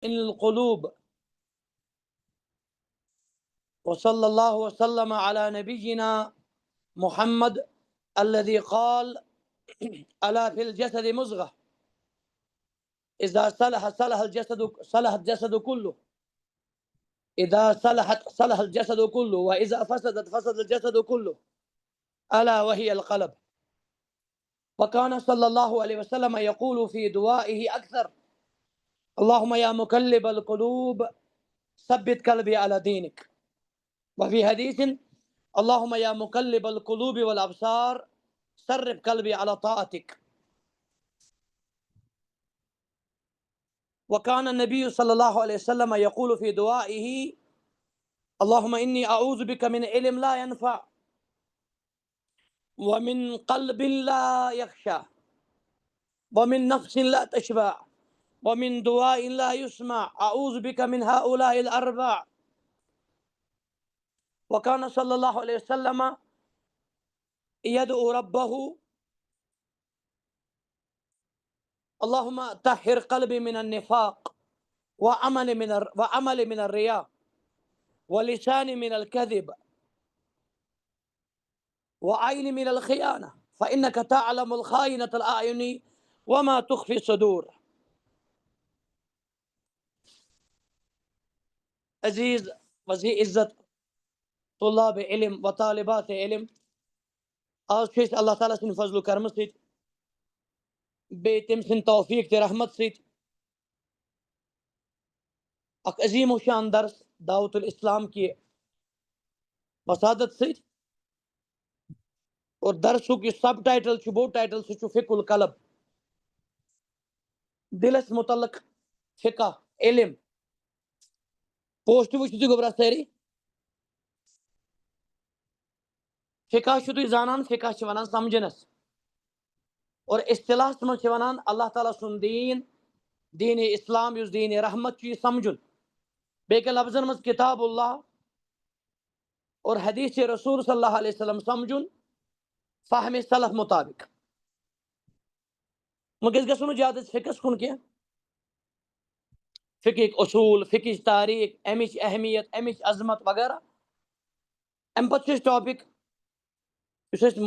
القلوب. وصلى الله وسلم على نبينا محمد الذي قال ألا في الجسد مضغة إذا صلح الجسد كله، إذا صلح الجسد كله، وإذا فسد الجسد كله، ألا وهي القلب. وكان صلى الله عليه وسلم يقول في دعائه أكثر: اللهم يا مقلب القلوب ثبت قلبي على دينك. وفي حديث: اللهم يا مقلب القلوب والأبصار صرف قلبي على طاعتك. وكان النبي صلى الله عليه وسلم يقول في دعائه: اللهم إني أعوذ بك من علم لا ينفع، ومن قلب لا يخشى، ومن نفس لا تشبع، ومن دعاء لا يسمع، أعوذ بك من هؤلاء الأربع. وكان صلى الله عليه وسلم يدعو ربه: اللهم طهر قلبي من النفاق، وعمل من الرياء، ولساني من الكذب، وعيني من الخيانة، فإنك تعلم الخائنة الأعين وما تخفي الصدور. عزیز وزی عزت طلاب علم و طالبات علم، آج چھِ أسۍ اللہ تعالیٰ سٕنٛدِ فضل و کرمہٕ سۭتۍ بیٚیہِ تٔمۍ سٕنٛدِ توفیٖق تہِ رحمت سۭتۍ اکھ عظیٖم و شان درس دعوت الاسلام کی وسادت سۭتۍ، اور درسُک یُس سب ٹائٹل چھُ، بوٚڑ ٹائٹل، سُہ چھُ فقہ القلب، دلس متعلق فقہ علم. پوسٹ وٕچھِو تُہۍ گوٚبرا سٲری. فقہ چھُو تُہۍ زانان، فقہ چھِ وَنان سمجھنس، اور اصطلاحس منٛز چھِ وَنان اللہ تعالیٰ سُنٛد دیٖن، دیٖنِ اسلام یُس دیٖنِ رحمت چھُ، یہِ سمجھُن. بیٚیہِ کٮ۪ن لفظن منٛز کتاب اللہ اور حدیث رسول صلی اللہ علیہ وسلم سمجھُن فہمِ سلف مطابق. وٕنکٮ۪س گژھو نہٕ زیادٕ فقہس کُن کینٛہہ. فقہٕکۍ اصوٗل، فقہٕچ تاریٖخ، امِچ اہمیت، امِچ عظمت وغیرہ. امہِ پتہٕ چھُ اَسہِ ٹاپک یُس اَسہِ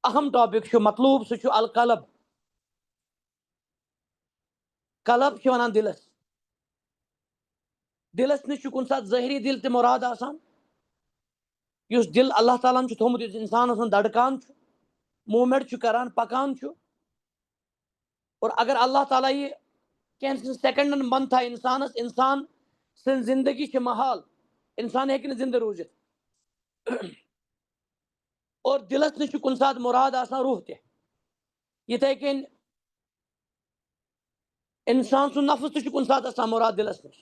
اہم ٹاپک چھُ، مطلوب، سُہ چھُ القلب. قلب چھِ وَنان دِلس. دِلس نِش چھُ کُنہِ ساتہٕ ظٲہری دِل تہِ مُراد آسان، یُس دِل اللہ تعالیٰ ہن چھُ تھوٚومُت، یُس اِنسانس منٛز دڑکان چھُ، موٗمینٹ چھُ کران، پکان چھُ. اور اگر اللہ تعالیٰ یہِ کینٛژن سیکنڈن بنٛد تھایہِ انسانس، انسان سٕنٛز زندگی چھِ محال، انسان ہیٚکہِ نہٕ زندٕ روٗزِتھ. اور دِلس نِش چھُ کُنہِ ساتہٕ مُراد آسان روح تہِ. یِتھے کٔنۍ انسان سُنٛد نفس تہِ چھُ کُنہِ ساتہٕ آسان مُراد دِلس نِش.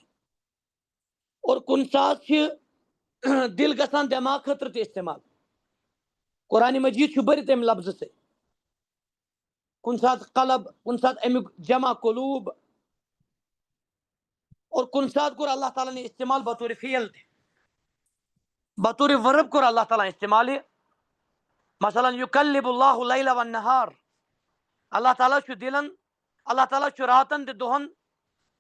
اور کُنہِ ساتہٕ چھِ دِل گژھان دٮ۪ماغ خٲطرٕ تہِ استعمال. قرآنِ مجیٖد چھُ بٔرِتھ امہِ لفظہٕ سۭتۍ. کُنہِ ساتہٕ قلب، کُنہِ ساتہٕ امیُک جمع قلوٗب، اور کُنہِ ساتہٕ کوٚر اللہ تعالیٰ ہن یہِ استعمال بطور فعل تہِ، بطور ورب کوٚر اللہ تعالیٰ ہن استعمال یہِ. مثلاً یُقلِبُ اللہُ اللیل والنہار، اللہ تعالیٰ چھُ دِلن، اللہ تعالیٰ چھُ راتن تہٕ دۄہن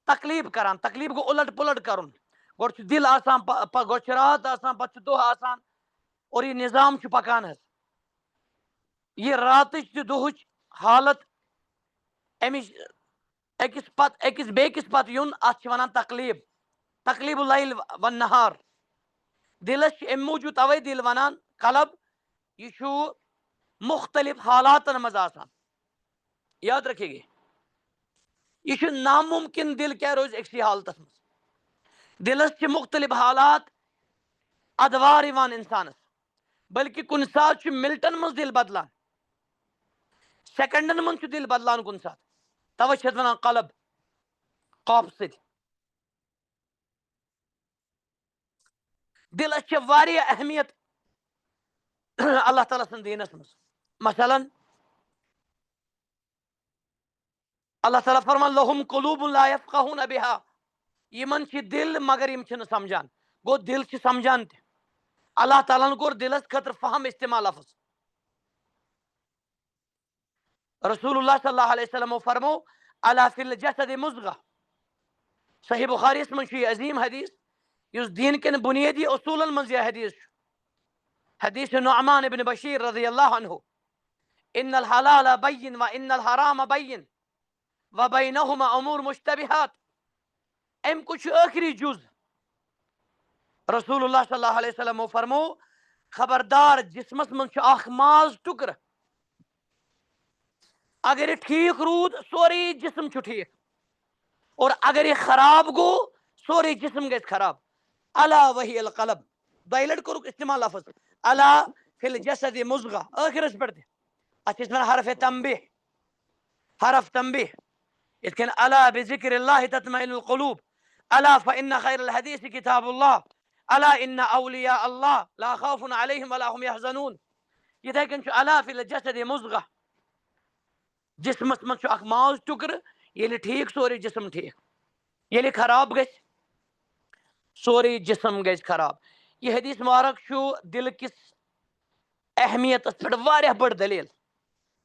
تقلیٖب کران. تقلیٖب گوٚو اُلٹ پُلٹ کرُن. گۄڈٕ چھُ دِل آسان، گۄڈٕ چھُ رات آسان، پتہٕ چھُ دۄہ آسان، اور یہِ نظام چھُ پکان حظ. یہِ راتٕچ تہٕ دۄہٕچ حالت، امِچ أکِس پتہٕ أکِس بیٚکِس پتہٕ یُن، اتھ چھِ ونان تقلیٖب، تقلیٖب اللیل والنہار. دِلس چھِ امہِ موٗجوٗب توے دِل ونان قلب، یہِ چھُ مختلف حالاتن منٛز آسان. یاد رکھیے گے، یہ چھُ ناممکن دل کیٛاہ روزِ أکسٕے حالتس منٛز. دلس چھِ مختلف حالات، ادوار یِوان انسانس، بلکہ کُنہِ ساتہٕ چھُ مِنٹن منٛز دل بدلان، سیکنڈن منٛز چھُ دل بدلان کُنہِ ساتہٕ. توے چھِ اتھ ونان قلب، قاف سۭتۍ. دلس چھِ واریاہ اہمیت اللہ تعالیٰ سٕنٛدِ دیٖنس منٛز. مثلاً اللہ تعالیٰ فرمان لہم قلوب لا یفقہون بہا، یِمن چھِ دل مگر یِم چھِنہٕ سمجھان. گوٚو دل چھِ سمجھان تہِ. اللہ تعالیٰ ہن کوٚر دلس خٲطرٕ فہم استعمال لفظ. رسول اللہ صلی اللہ علیہ وسلمو فرمو الا فی الجسد مضغہ، صحیح بخاری من یہ عظیم حدیث اس دین کن بنیادی اصولن من یہ حدیث حدیث نعمان ابن بشیر رضی اللہ عنہ ان الحلال بین و ان الحرام بین و بینہما امور مشتبہات ام کچھ آخری جز رسول اللہ صلی اللہ علیہ وسلم فرمو خبردار جسمس من اخ ماز ٹکر اگر یہ ٹھیک رود سوری جسم ٹھیک اور اگر یہ خراب گو سوری جسم گژھِ خراب الا وہی القلب دۄیہِ لٹہِ کوٚرُکھ استعمال لفظ الا فی الجسد مضغہ ٲخرس پٮ۪ٹھ تہِ اتھ چھِ أسۍ حرف تنبیہ حرف تنبیہ یِتھ کٔنۍ الا بذکر اللہ تطمئن القلوب الا فإن خیر الحدیث کتاب اللہ الا ان اولیاء اللہ لا خوف علیہم ولا هم يحزنون یِتھے کٔنۍ چھُ الا فی الجسد مضغہ جسمس من اخ ماز ٹکر ییٚلہِ ٹھیک سورُے جسم ٹھیک ییٚلہِ خراب گژھِ سورُے جسم گژھِ خراب یہ حدیث مبارک چھُ دل کس اہمیتس پٮ۪ٹھ واریاہ بٔڑ دلیل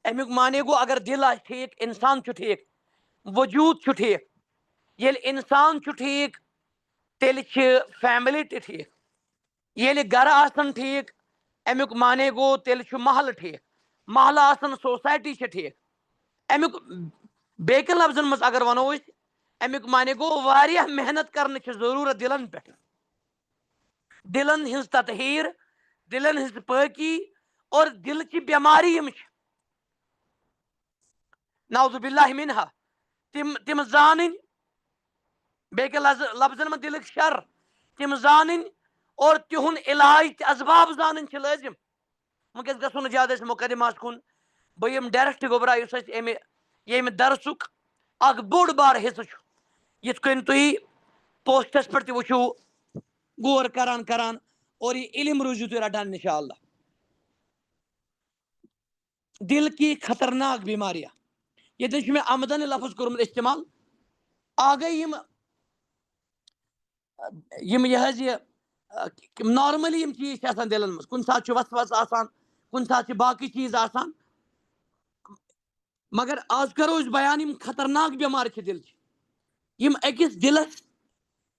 امیُک معنی گوٚو اگر دل آسہِ ٹھیک انسان چھُ ٹھیک وجود چھُ ٹھیک ییٚلہِ انسان چھُ ٹھیک تیٚلہِ چھِ فیملی تہِ ٹھیک ییٚلہِ گرٕ آسن ٹھیک امیُک معنی گوٚو تیٚلہِ چھُ محلہٕ ٹھیک محلہٕ آسن سوسایٹی چھِ ٹھیک امیُک بیٚکٮ۪ن لفظن منٛز اگر ونو أسۍ امیُک معنی گوٚو واریاہ محنت کرنٕچ ضروٗرت دلن پٮ۪ٹھ دلن ہٕنٛز تطہیٖر دلن ہٕنٛز پٲکی اور دلچہِ بٮ۪مارِ یِم چھِ نعوذ باللہ منہا تم زانٕنۍ بیٚکہِ لفظن منٛز دلٕکۍ شر تم زانٕنۍ اور تِہُنٛد علاج تہِ اسباب زانٕنۍ چھِ لٲزم وٕنکیٚس گژھو نہٕ زیادٕ أسۍ مقدماہس کُن بہٕ یِم ڈایریکٹ گوٚبرا یُس اَسہِ ییٚمہِ درسُک اکھ بوٚڑ بار حصہٕ چھُ یِتھ کٔنۍ تُہۍ پوسٹس پٮ۪ٹھ تہِ وٕچھو غور کران اور یہ علم روٗزِو تُہۍ رٹان انشاء اللہ دل کی خطرناک بیماریاں ییٚتٮ۪ن چھُ مےٚ آمدن لفظ کوٚرمُت استعمال آگے یِم یہِ حظ یہِ نارملی یِم چیٖز چھِ آسان دلن منٛز کُنہِ ساتہٕ چھُ وسوس آسان کُنہِ ساتہٕ چھِ باقٕے چیٖز آسان مگر آز کرو أسۍ بیان یِم خطرناک بٮ۪مارِ چھِ دلچہِ یِم أکِس دلس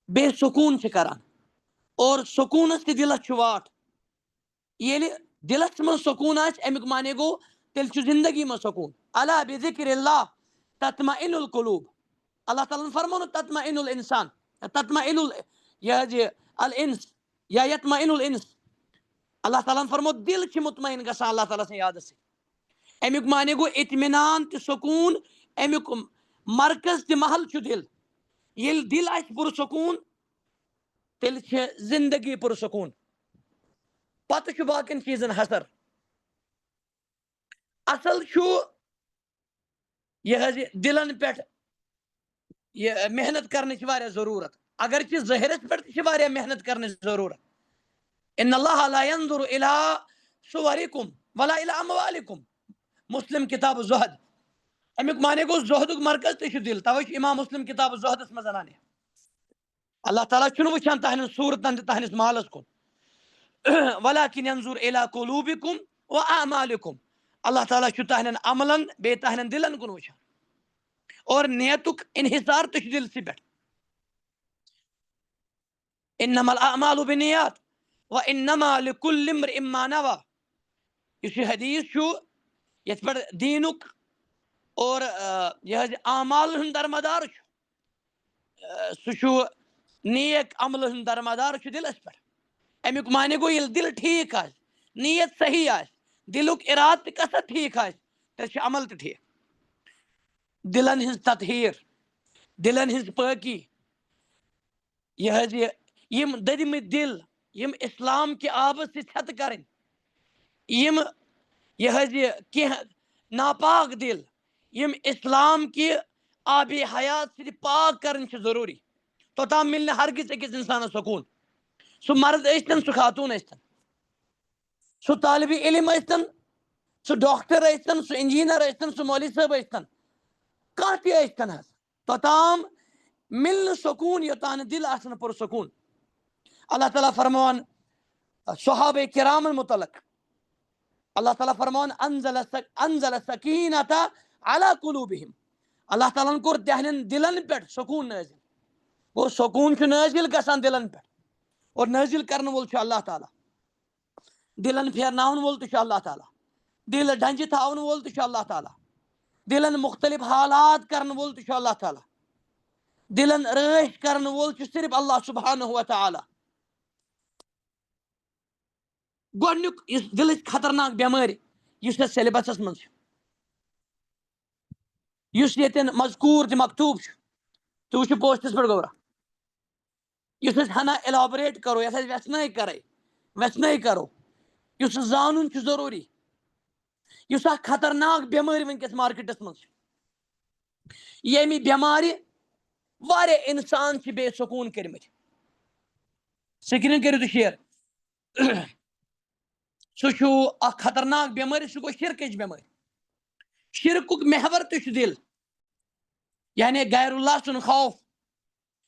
بے سکوٗن چھِ کران اور سکوٗنس تہِ دلس چھُ واٹھ ییٚلہِ دلس منٛز سکوٗن آسہِ امیُک معنی گوٚو تیٚلہِ چھُ زندگی منٛز سکوٗن الا بذکر اللہ تطمئن القلوب اللہ تعالیٰ ہن فرمو نہٕ تطمئن الانسان تطمئن یہِ حظ یہِ الانس یا یطمئن الانس اللہ تعالیٰ ہن فرمو دل چھِ مطمئن گژھان اللہ تعالیٰ سٕنٛدِ یادٕ سۭتۍ امیُک معنی گوٚو اطمینان تہٕ سکوٗن امیُک مرکز تہِ محل چھُ دل ییٚلہِ دل آسہِ پُرسکوٗن تیٚلہِ چھِ زندگی پُرسکوٗن پتہٕ چھُ باقین چیٖزن حسر اصل چھُ یہِ حظ یہِ دلن پٮ۪ٹھ یہِ محنت کرنٕچ واریاہ ضروٗرت اگرچہِ ظٲہرس پٮ۪ٹھ تہِ چھِ واریاہ محنت کرنٕچ ضروٗرت ان اللہ لا ينظر الى صورکم ولا الى اموالکم مسلم کتاب زہد امیُک معنی گوٚو زہدُک مرکز تہِ چھُ دل توے چھُ امام مسلم کتاب زہدس منٛز انان اللہ تعالیٰ چھُنہٕ وٕچھان تہنٛدٮ۪ن صوٗرتن تہٕ تہنٛدِس مالس کُن ولکن ينظر الى قلوبکم واعمالکم اللہ تعالیٰ چھُ تہنٛدٮ۪ن عملن بیٚیہِ تہنٛدٮ۪ن دلن کُن وٕچھان اور نیتُک انحصار تہِ چھُ دلسٕے پٮ۪ٹھ انما الاعمال بالنیات وانما لكل امرئ ما نوى یُس یہِ حدیث چھُ یتھ پٮ۪ٹھ دیٖنُک اور یہِ حظ اعمالن ہُنٛد درمدار چھُ سُہ چھُ نیک عملہٕ ہُنٛد درمدار چھُ دلس پٮ۪ٹھ امیُک معنی گوٚو ییٚلہِ دل ٹھیک آسہِ نیت صحیح آسہِ دلُک ارادٕ تہِ قصد ٹھیک آسہِ تیٚلہِ چھُ عمل تہِ ٹھیک دلن ہٕنٛز تطہیٖر دلن ہٕنٛز پٲکی یہِ حظ یہِ یِم دٔدمٕتۍ دل یِم اسلام کہِ آبہٕ سۭتۍ ژھٮ۪تہٕ کرٕنۍ یِم یہِ حظ یہِ کینٛہہ ناپاک دل یِم اسلام کہِ آبِ حیات سۭتۍ پاک کرٕنۍ چھِ ضروٗری توٚتام مِلہِ نہٕ ہرگز أکِس انسانس سکوٗن سُہ مرد ٲسۍتن سُہ خاتوٗن ٲسۍتن سُہ طالبِ علم ٲسۍتن سُہ ڈاکٹر ٲسۍتن سُہ انجیٖنر ٲسۍتن سُہ مولوی صٲب ٲسۍتن کانٛہہ تہِ ٲسۍتن حظ توٚتام مِلہِ نہٕ سکوٗن یوٚتام نہٕ دل آسہِ نہٕ پُرسکوٗن اللہ تعالیٰ فرماوان صحابہ کرامن متعلق اللہ تعالیٰ فرماوان انزل سکینۃ علی قلوبہم اللہ تعالیٰ ہن کوٚر تہنٛدٮ۪ن دلن پٮ۪ٹھ سکوٗن نٲزِل وہ سکون نازل گژھان دلن پہ اور نازل کرن وول اللہ تعالیٰ دلن پھیرناون وول تہ اللہ تعالیٰ دل ڈنجہ تھاون وول تہ اللہ تعالیٰ دلن مختلف حالات کرن وول تہ اللہ تعالیٰ دلن رٲچھ کرن وول صرف اللہ سبحانہ و تعالیٰ گۄڈنیُک یُس دلٕچ خطرناک بٮ۪مٲرۍ یُس یتھ سیلبسس منٛز چھِ یُس ییٚتٮ۪ن مذکوٗر تہٕ مکتوٗب چھُ تُہۍ وٕچھِو پوسٹس پٮ۪ٹھ گوٚبرا یُس أسۍ ہنا ایلابریٹ کرو یتھ أسۍ ویژنٲے کرو یُس زانُن چھُ ضروٗری یُس اکھ خطرناک بٮ۪مٲرۍ وٕنکیٚس مارکیٹس منٛز چھِ ییٚمہِ بٮ۪مارِ واریاہ اِنسان چھِ بے سکوٗن کٔرمٕتۍ سکریٖن کٔرِو تُہۍ شیر سُہ چھُ اکھ خطرناک بٮ۪مٲرۍ سُہ گوٚو شرکٕچ بٮ۪مٲرۍ شرکُک محور تہِ چھُ دل یعنی غیر اللہ سُنٛد خوف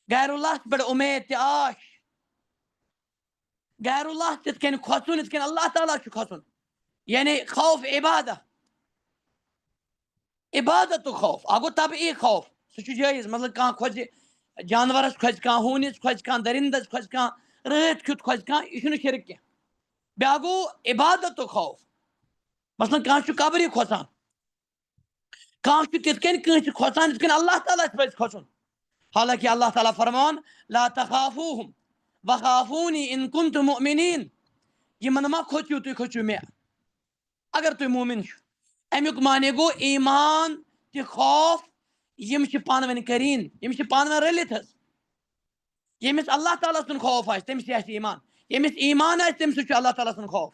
غیر اللہ پٮ۪ٹھ اُمید تہِ آش غیر اللہ تِتھ کٔنۍ کھۄژُن یِتھ کٔنۍ اللہ تعالیٰ چھُ کھۄژُن یعنی خوف عبادتُک خوف اکھ گوٚو طبعی خوف سُہ چھُ جٲیز مطلب کانٛہہ کھۄژِ جانورس کھۄژِ کانٛہہ ہوٗنِس کھۄژِ کانٛہہ درندس کھۄژِ کانٛہہ رٲتھ کیُتھ کھۄژِ کانٛہہ یہِ چھُنہٕ شرک کینٛہہ بیٛاکھ گوٚو عبادتُک خوف مثلاً کانٛہہ چھُ قبرِ کھۄژان کانٛہہ چھُ تِتھ کٔنۍ کٲنٛسہِ کھۄژان یِتھ کٔنۍ اللہ تعالیٰ پزِ کھۄژُن حالانکہ اللہ تعالیٰ فرمان لا تخافوہم وخافونی ان کنتم مؤمنین یِمن ما کھوژِو تُہۍ کھوژِو مےٚ اگر تُہۍ مومن چھِو امیُک معنی گوٚو ایمان تہِ خوف یِم چھِ پانہٕ ؤنۍ قریٖن یِم چھِ پانہٕ ؤنۍ رٔلِتھ حظ ییٚمِس اللہ تعالیٰ سُنٛد خوف آسہِ تٔمِس تہِ آسہِ ایمان ییٚمِس ایمان آسہِ تٔمِس چھُ اللہ تعالیٰ سُنٛد خوف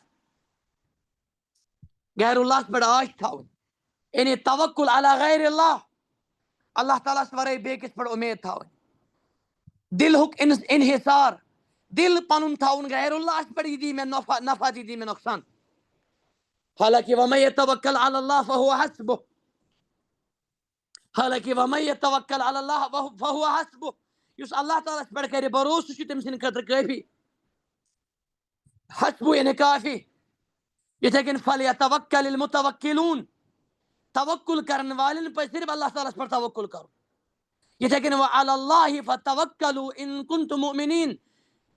غیر اللہس پٮ۪ٹھ آش تھاوٕنۍ یعنی توکل علی غیر اللہ اللہ تعالیٰ ہس ورٲے بیٚکِس پٮ۪ٹھ اُمید تھاوٕنۍ دلُک انحصار دل پنُن تھاوُن غیر اللہس پٮ۪ٹھ یہِ دی مےٚ نفع تہِ دی مےٚ نۄقصان حالانکہ ومن یتوکل علی اللہ فہو حسبہ فہو حسبہ یُس اللہ تعالیٰ ہس پٮ۪ٹھ کرِ بروسہٕ سُہ چھُ تٔمۍ سٕنٛدِ خٲطرٕ کٲفی حسبہ یعنی کافی یِتھے کٔنۍ فلیتوکل المتوکلون توکل کرن والٮ۪ن پزِ صرف اللہ تعالیٰ ہس پٮ۪ٹھ توکل کرُن یِتھے کٔنۍ وعلی اللہ فتوکلوا ان کنتم مؤمنین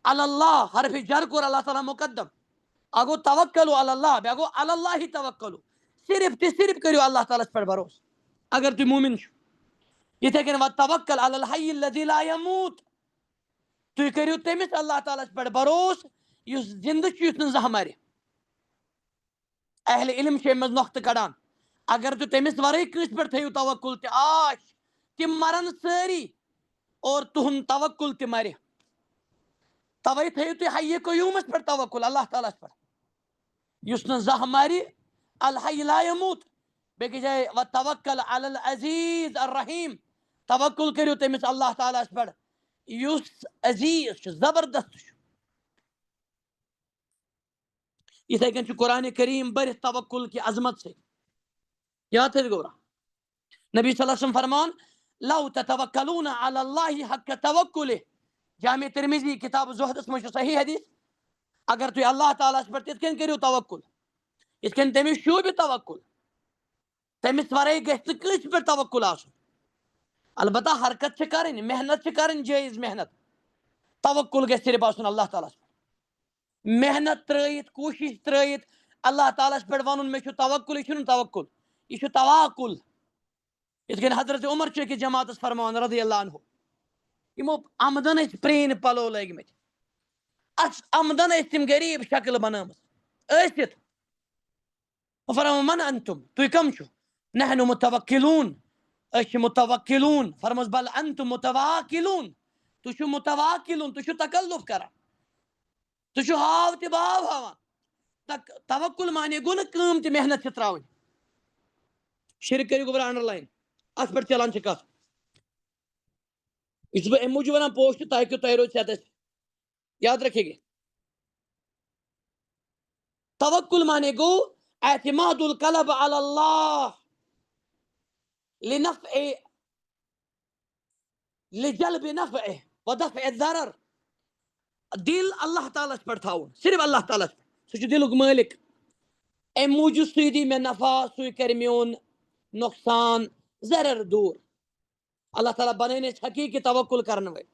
علی اللہ حرفِ جر کوٚر اللہ تعالیٰ مقدم اکھ گوٚو توکلوا علی اللہ بیٛاکھ گوٚو علی اللہ توکلوا صرف تہِ صرف کٔرِو اللہ تعالیٰ ہس پٮ۪ٹھ بروسہٕ اگر تُہۍ مومن چھِو یِتھے کٔنۍ وتوکل علی الحی الذی لا یموت تُہۍ کٔرِو تٔمِس اللہ تعالیٰ ہس پٮ۪ٹھ بروسہٕ یُس زندٕ چھُ یُس نہٕ زانٛہہ مرِ اہلِ علم چھِ امہِ منٛز نۄقطہٕ کڑان اگر تُہۍ تٔمِس ورٲے کٲنٛسہِ پٮ۪ٹھ تھٲیِو توکل تہِ آش تِم مرن سٲری اور تُہُنٛد توکل تہِ مرِ توے تھٲیِو تُہۍ حیہِ قیوٗمس پٮ۪ٹھ توکل اللہ تعالیٰ ہس پٮ۪ٹھ یُس نہٕ زانٛہہ مرِ الحی لا یموت بیٚکِس جایہِ وتوکل علی العزیز الرحیم توکل کٔرِو تٔمِس اللہ تعالیٰ ہس پٮ۪ٹھ یُس عزیز چھُ زبردست چھُ یِتھے کٔنۍ چھُ قرآنِ کریم بٔرِتھ توکل کہِ عظمت سۭتۍ یاد تھٲیِو گوٚبرا نبی صلی اللہ علیہ وسلم فرمان لو تتوکلون علی اللہ حق توکلہ جامع ترمذی کتاب زہدس منٛز چھُ صحیح حدیث اگر تُہۍ اللہ تعالیٰ ہس پٮ۪ٹھ تِتھ کٔنۍ کٔرِو توکل یِتھ کٔنۍ تٔمِس شوٗبہِ توکل تٔمِس ورٲے گژھِ نہٕ کٲنٛسہِ پٮ۪ٹھ توکل آسُن البتہ حرکت چھِ کرٕنۍ محنت چھِ کرٕنۍ جٲیز محنت توکل گژھِ صرف آسُن اللہ تعالیٰ ہس پٮ۪ٹھ محنت ترٲیِتھ کوٗشش ترٲیِتھ اللہ تعالیٰ ہس پٮ۪ٹھ ونُن مےٚ چھُ توکل یہِ چھُنہٕ توکل یہِ چھُ تواکل یِتھ کٔنۍ حضرت عمر چھُ أکِس جماعتس فرماوان رضی اللہ عنہ یِمو آمدن ٲسۍ پرٛٲنۍ پلو لٲگۍمٕتۍ آمدن ٲسۍ تِم غریٖب شکل بنٲومٕژ ٲسِتھ فرماوان من انتم تُہۍ کم چھِو نحن متوکلون أسۍ چھِ متوکلون فرموس بل انتم متواکلون تُہۍ چھِو متواکلون تُہۍ چھِو تکلُف کران تُہۍ چھِو ہاو تہِ باو ہاوان توکل معنی گوٚو نہٕ کٲم تہِ محنت چھِ تراوٕنۍ شرک کٔرِو گوٚبرا انڈر لایِن اتھ پٮ۪ٹھ چلان چھِ کتھ یہِ چھُس بہٕ امہِ موٗجوٗب ونان پوسٹ تاکہِ تۄہہِ روزِ صحتس یاد رکھے گے توکل معنی گوٚو اعتماد القلب علی اللہ لجلب نفعہ ودفع الضرر دل اللہ تعالیٰ ہس پٮ۪ٹھ تھاوُن صرف اللہ تعالیٰ ہس پٮ۪ٹھ سُہ چھُ دلُک مٲلِک امہِ موٗجوٗب سُے دی مےٚ نفع سُے کرِ میون نۄقصان ضرر دوٗر اللہ تعالیٰ بنٲیِن أسۍ حقیٖقی توکل کرن وٲلۍ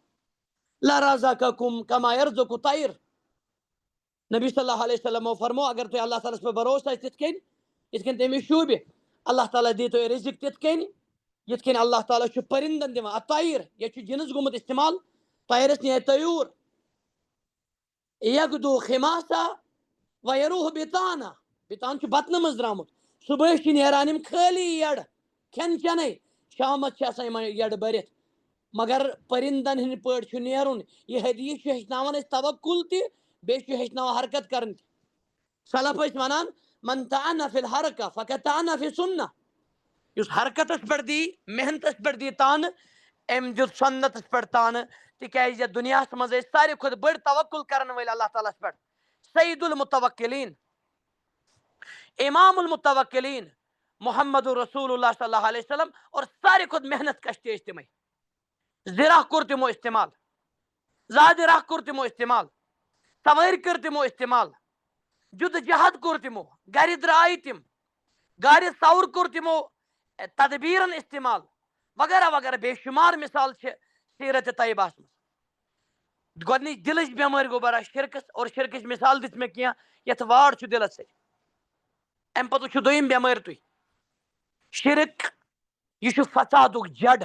لَرَزَقَكُمْ كَمَا يَرْزُقُ الطَّيْرُ. نبی صلی اللہ علیہ وسلم فرمو اگر تو اللہ تعالیٰ پہ بھروسہ تِتھ کٔنۍ یِتھ کٔنۍ تٔمِس شوٗبہِ اللہ تعالیٰ دی تو رزق تِتھ کٔنۍ یِتھ کٔنۍ اللہ تعالیٰ چھُ پٔرِندَن دِوان الطَّيْر ییٚتہِ چھُ جِنس گوٚمُت استعمال طیرس نیرِ طیوٗر یَغدو خِماسا وَیروٗح بِطانا بِطان چھُ بطنہٕ منٛز درٛامُت صُبحٲے چھِ نیران یِم خٲلی یَڈ کھٮ۪ن چٮ۪نَے شامَس چھِ آسان یِمن یَڈ بٔرِتھ مگر پٔرِندَن ہٕنٛدۍ پٲٹھۍ چھُ نیرُن یہِ حدیٖث چھُ ہیٚچھناوان أسۍ توکُل تہِ بیٚیہِ چھُ ہیٚچھناوان حرکت کَرٕنۍ تہِ سلف ٲسۍ وَنان من طعن فی الحرکہ فقد طعن فی سنہ یُس حرکتس پٮ۪ٹھ دی محنتس پٮ۪ٹھ دی تانہٕ أمۍ دیُت سنتس پٮ۪ٹھ تانہٕ تِکیازِ یتھ دُنیاہس منٛز ٲسۍ ساروی کھۄتہٕ بٔڑۍ توکُل کرن وٲلۍ اللہ تعالیٰ ہس پٮ۪ٹھ سعید المتوکلین امام المتوکلین محمد رسول اللہ صلی اللہ علیہ وسلم اور ساروی کھۄتہٕ محنت کش تہِ ٲسۍ تِمے زِرہ کوٚر تِمو استعمال زادِ راہ کوٚر تِمو استعمال سوٲرۍ کٔر تِمو استعمال جُدٕ جہد کوٚر تِمو گرِ درٛاے تِم گاڑِ سوُر کوٚر تِمو تدبیٖرن استعمال وغیرہ وغیرہ بے شُمار مثال چھِ سیرت طیبہس منٛز گۄڈنِچ دِلٕچ بٮ۪مٲرۍ گوٚو بڑا شرکس اور شرکٕچ مثال دِژ مےٚ کینٛہہ یتھ واڑ چھُ دِلس سۭتۍ امہِ پتہٕ وٕچھِو دوٚیِم بٮ۪مٲرۍ تُہۍ شرک یہِ چھُ فسادُک جڑ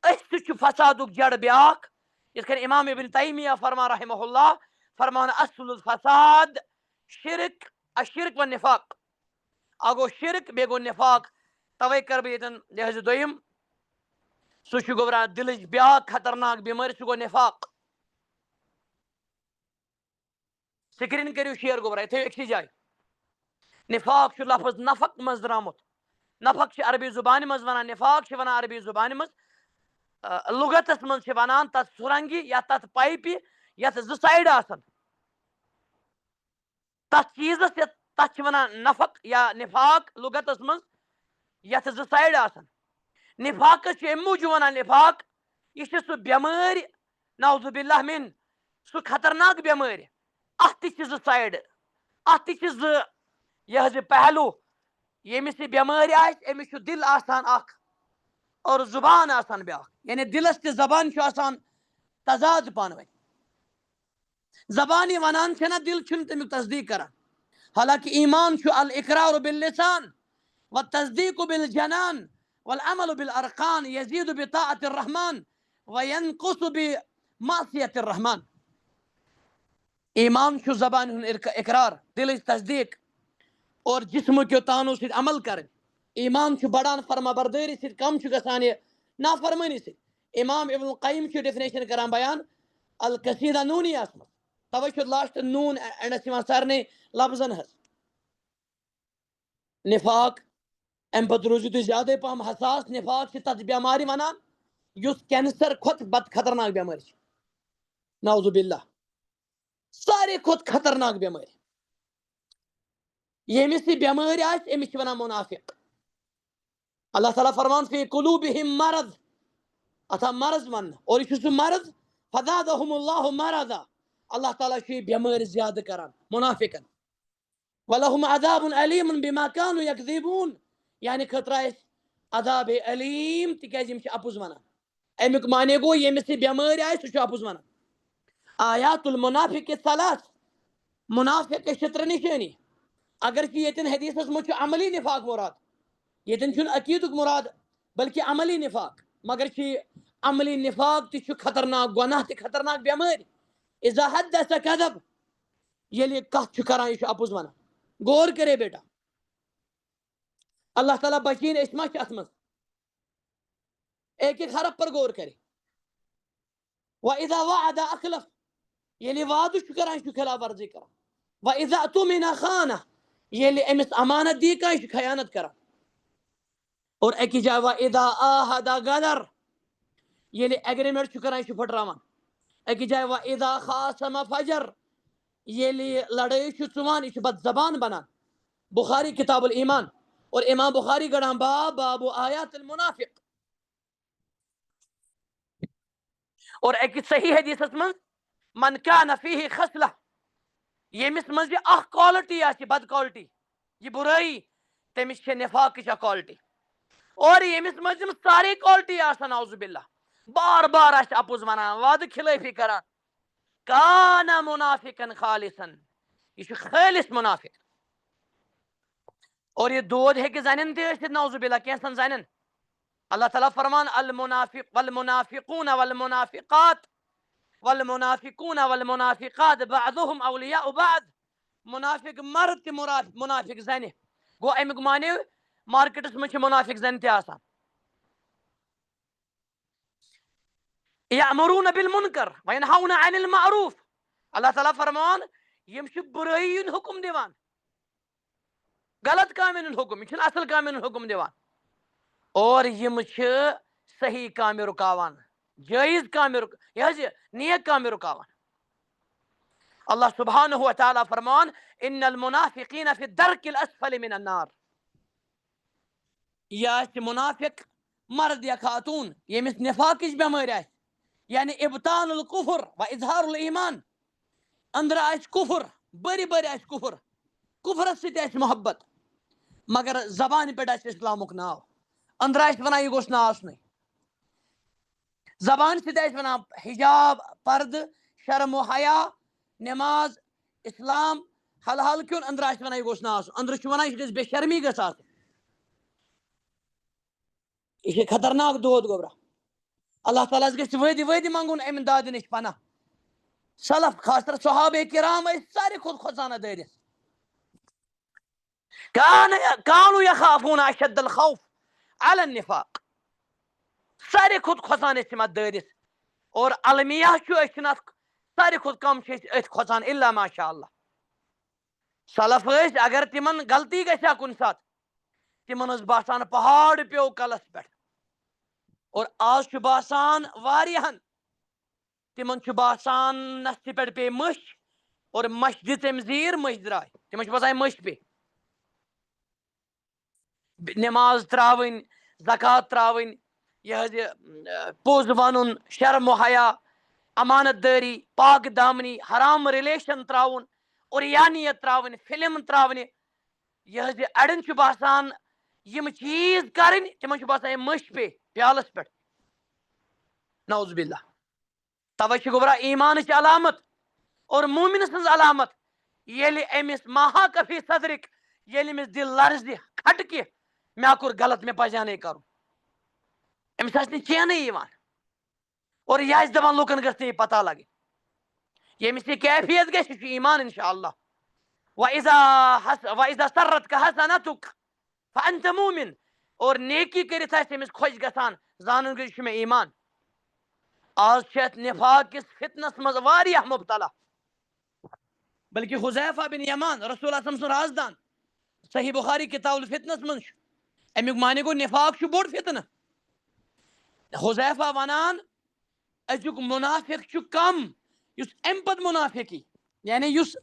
أسۍ تہِ چھُ فسادُک جڑ بیٛاکھ یِتھ کٔنۍ امام ابن تیمیہ فرمان رحمہ اللہ فرمان اصل الفساد شرک الشرک والنفاق اکھ گوٚو شرک بیٚیہِ گوٚو نفاق توے کر بہٕ ییٚتٮ۪ن لحاظ دوٚیِم سُہ چھُ گوٚبرا دِلٕچ بیٛاکھ خطرناک بٮ۪مٲرۍ سُہ گوٚو نفاق سکریٖن کٔرِو شیر گوٚبرا یہِ تھٲیِو أکسٕے جایہِ نفاق چھُ لفظ نفق منٛز درٛامُت نفق چھِ عربی زُبانہِ منٛز ونان نفاق چھِ ونان عربی زُبانہِ منٛز لُغتس منٛز چھِ ونان تتھ سُرنگہِ یا تتھ پایپہِ یتھ زٕ سایڈ آسن تتھ چیٖزس تتھ چھِ ونان نفق یا نفاق لُغتس منٛز یتھ زٕ سایڈ آسن نفاقس چھِ امہِ موٗجوٗب ونان نفاق یہِ چھِ سُہ بٮ۪مٲرۍ نعوذ باللہ من سُہ خطرناک بٮ۪مٲرۍ اتھ تہِ چھِ زٕ سایڈ اتھ تہِ چھِ زٕ یہِ حظ یہِ پہلوٗ ییٚمِس یہِ بٮ۪مٲرۍ آسہِ أمِس چھُ دِل آسان اکھ اور زُبان آسان بیٛاکھ یعنی دِلس تہِ زبانہِ چھُ آسان تضاد پانہٕ ؤنۍ زبانہِ ونان چھےٚ نہ دِل چھُنہٕ تمیُک تصدیٖق کران حالانکہِ ایمان چھُ الاقرار باللسان والتصدیق بالجنان والعمل بالارکان یزید بطاعت الرحمان وینقص بمعصیت الرحمان ایمان چھُ زبانہِ ہُنٛد اقرار دِلٕچ تصدیٖق اور جسمٕکیو تانو سۭتۍ عمل کرٕنۍ ایمان چھُ بڑان فرما بردٲری سۭتۍ کم چھُ گژھان یہِ نافرمٲنی سۭتۍ امام ابن القیم چھُ ڈیفنیشن کران بیان القصیدہ نونیہس منٛز توے چھُ لاسٹ نوٗن اینڈس یِوان سارنٕے لفظن حظ نفاق امہِ پتہٕ روٗزِو تُہۍ زیادے پہم حساس نفاق چھِ تتھ بٮ۪مارِ ونان یُس کینسر کھۄتہٕ بد خطرناک بٮ۪مٲرۍ چھِ نعوذ باللہ ساروی کھۄتہٕ خطرناک بٮ۪مٲرۍ ییٚمِس یہِ بٮ۪مٲرۍ آسہِ أمِس چھِ ونان منافق اللہ تعالیٰ فرمان فی قلوبہم مرض اتھ آو مرض وننہٕ اور یہِ چھُ سُہ مرض فزادہم اللہ مرضا اللہ تعالیٰ چھُ یہِ بٮ۪مٲرۍ زیادٕ کران منافقن ولہم عذاب علیٖم بما كانوا یکذبون یعنی خٲطرٕ آسہِ عذاب علیٖم تِکیازِ یِم چھِ اپُز ونان امیُک معنے گوٚو ییٚمِس یہِ بٮ۪مٲرۍ آسہِ سُہ چھُ اپُز ونان آیات المنافق ثلاث منافقس چھِ ترٛےٚ نِشٲنی اگر کہ ییٚتٮ۪ن حدیثس منٛز چھُ عملی نفاق مراد ییٚتٮ۪ن چھُنہٕ عقیٖدُک مراد بلکہ عملی نفاق مگر چھِ یہِ عملی نفاق تہِ چھُ خطرناک گۄناہ تہِ خطرناک بٮ۪مٲرۍ اذا حدث کذب ییٚلہِ یہِ کتھ چھُ کران یہِ چھُ اپُز ونان غور کرے بیٹا اللہ تعالیٰ بچیٖن أسۍ ما چھِ اتھ منٛز ایک ایک حرف پر غور کرے وَإِذَا وَعَدَ أَخْلَفَ ییٚلہِ یہِ وعدٕ چھُ کران یہِ چھُ خلاف ورزی کران وَإِذَا اؤْتُمِنَ خَانَ ییٚلہِ أمِس امانت دی کانٛہہ یہِ چھُ خیانت کران اور أکِس جایہِ وَإِذَا عَاهَدَ غَدَر ییٚلہِ ایگریمنٹ چھُ کران یہِ چھُ پھٕٹراوان أکِس جایہِ وَإِذَا خَاصَمَ فَجَر ییٚلہِ یہِ لڑٲے چھُ ژُوان یہِ چھُ بد زبان بنان بخاری کتاب الایمان اور امام بخاری گڑان باب باب آیات المنافق اور أکِس صحیح حدیثس منٛز من کان فیہ خصلہ ییٚمِس منٛز یہِ اکھ کالٹی آسہِ بد کالٹی یہِ بُرٲیی تٔمِس چھِ نفاقٕچ اکھ کالٹی اور ییٚمِس منٛز یِم سارے کالٹی آسن نعوذ باللہ بار بار اپوز ونان وعدہ خلافی کران کان منافقن خالصن یہ خالص منافق اور یہ دود ہے کہ زنن تہ ٲسِتھ نعوذ باللہ کینٛژن زنن اللہ تعالیٰ فرمان المنافق والمنافقون والمنافقات والمنافقون والمنافقات بعضهم اولیاء بعض منافق مرد تہ منافق زنہ گو امیک معنی مارکیٹس من منافق زن تہ آسان یأمرون بالمنکر وینہون عن المعروف اللہ تعالیٰ فرمان یم چھ برائی ہند حکم دیوان غلط کامن ہند حکم یہ اصل کامن ہند حکم دیوان اور یم چھ صحیح کامہ رکاوان جائز کامہ یہ نیک کامہ رکاوان اللہ سبحانہ و تعالیٰ فرمان ان المنافقین فی الدرک الاسفل من النار یہ منافق مرد یا خاتون یمس نفاقچ بیمار آ یعنی ابطال الکفر و اظہار الایمان اندر آس کفر بری بری آس کفر کفرس ست آس محبت مگر زبان پہ آس اسلامک ناو اندر آس ونان یہ گوس نا آسن زبان ست آس ونان حجاب پرد شرم و حیا نماز اسلام حل حل کیون اندر آس ونان یہ گوس نا آسن اندر چھ ونان یہ گژھِ بے شرمی گژھِ آسن یہ خطرناک دود گوبرا اللہ تعالیٰ گژھِ وٲدی وٲدی منگُن امہِ دادِ نش پناہ سلف خاص طور صحابہ کرام ٲسۍ ساروی کھۄتہٕ کھۄژانہ دٲرِتھ كانوا يخافون اشد الخوف على النفاق ساروی کھۄتہٕ کھۄژان ٲسۍ تِم اتھ دٲرِتھ اور المیہ چھُ أسۍ چھِنہٕ اتھ ساروی کھۄتہٕ کم چھِ أسۍ أتھۍ کھۄژان الا ماشاء اللہ سلف ٲسۍ اگر تِمن غلطی گژھِ ہا کُنہِ ساتہٕ تِمن ٲس باسان پہاڑ پیوٚو کلس پٮ۪ٹھ اور آز چھُ باسان واریاہن تِمن چھُ باسان نستہِ پٮ۪ٹھ پیٚیہِ مٔچھ اور مچھ دِژ أمۍ زیٖر مٔچھ درٛاے تِمن چھُ باسان مٔچھ پیٚیہِ نماز تراوٕنۍ زکات تراوٕنۍ یہ پوٚز ونُن شرم و حیا امانت دٲری پاک دامنی حرام رِلیشن تراوُن اُریانیت تراوٕنۍ فلم تراونہِ یہ اڑٮ۪ن چھُ باسان یم چیز کرٕنۍ تِمن چھُ باسان أمۍ مٔچھ پیٚیہِ پیالس پٮ۪ٹھ نعوذ باللہ توے چھِ گوبرا ایمانٕچ علامت اور مومن سٕنٛز علامت ییٚلہِ أمِس ماہا کفی صدرک ییٚلہِ أمِس دل لرزِ کھٹکہِ مےٚ کوٚر غلط مےٚ پزِ ہا نہٕ کرُن أمِس آسہِ نہٕ چینٕے یِوان اور یہِ آسہِ دپان لُکن گٔژھ نہٕ یہِ پتہ لگٕنۍ ییٚمِس یہِ کیفیت گژھِ یہِ چھُ ایمان انشاء اللہ وَإِذَا سَرَّتْكَ حَسَنَتُكَ فَأَنْتَ مُؤْمِن اور نیکی کٔرِتھ آسہِ أمِس خۄش گژھان زانُن گٔژھۍ یہِ چھُ مےٚ ایمان آز چھِ اتھ نفاق کِس فتنس منٛز واریاہ مبتلا بلکہ حذیفہ بن یمان رسول اللہ سُنٛد رازدان صحیح بخاری کتاب الفتنس منٛز چھُ امیُک معنی گوٚو نفاق چھُ بوٚڑ فتنہٕ حذیفہ ونان أزیُک منافق چھُ کم یُس امہِ پتہٕ منافق یی یعنی یُس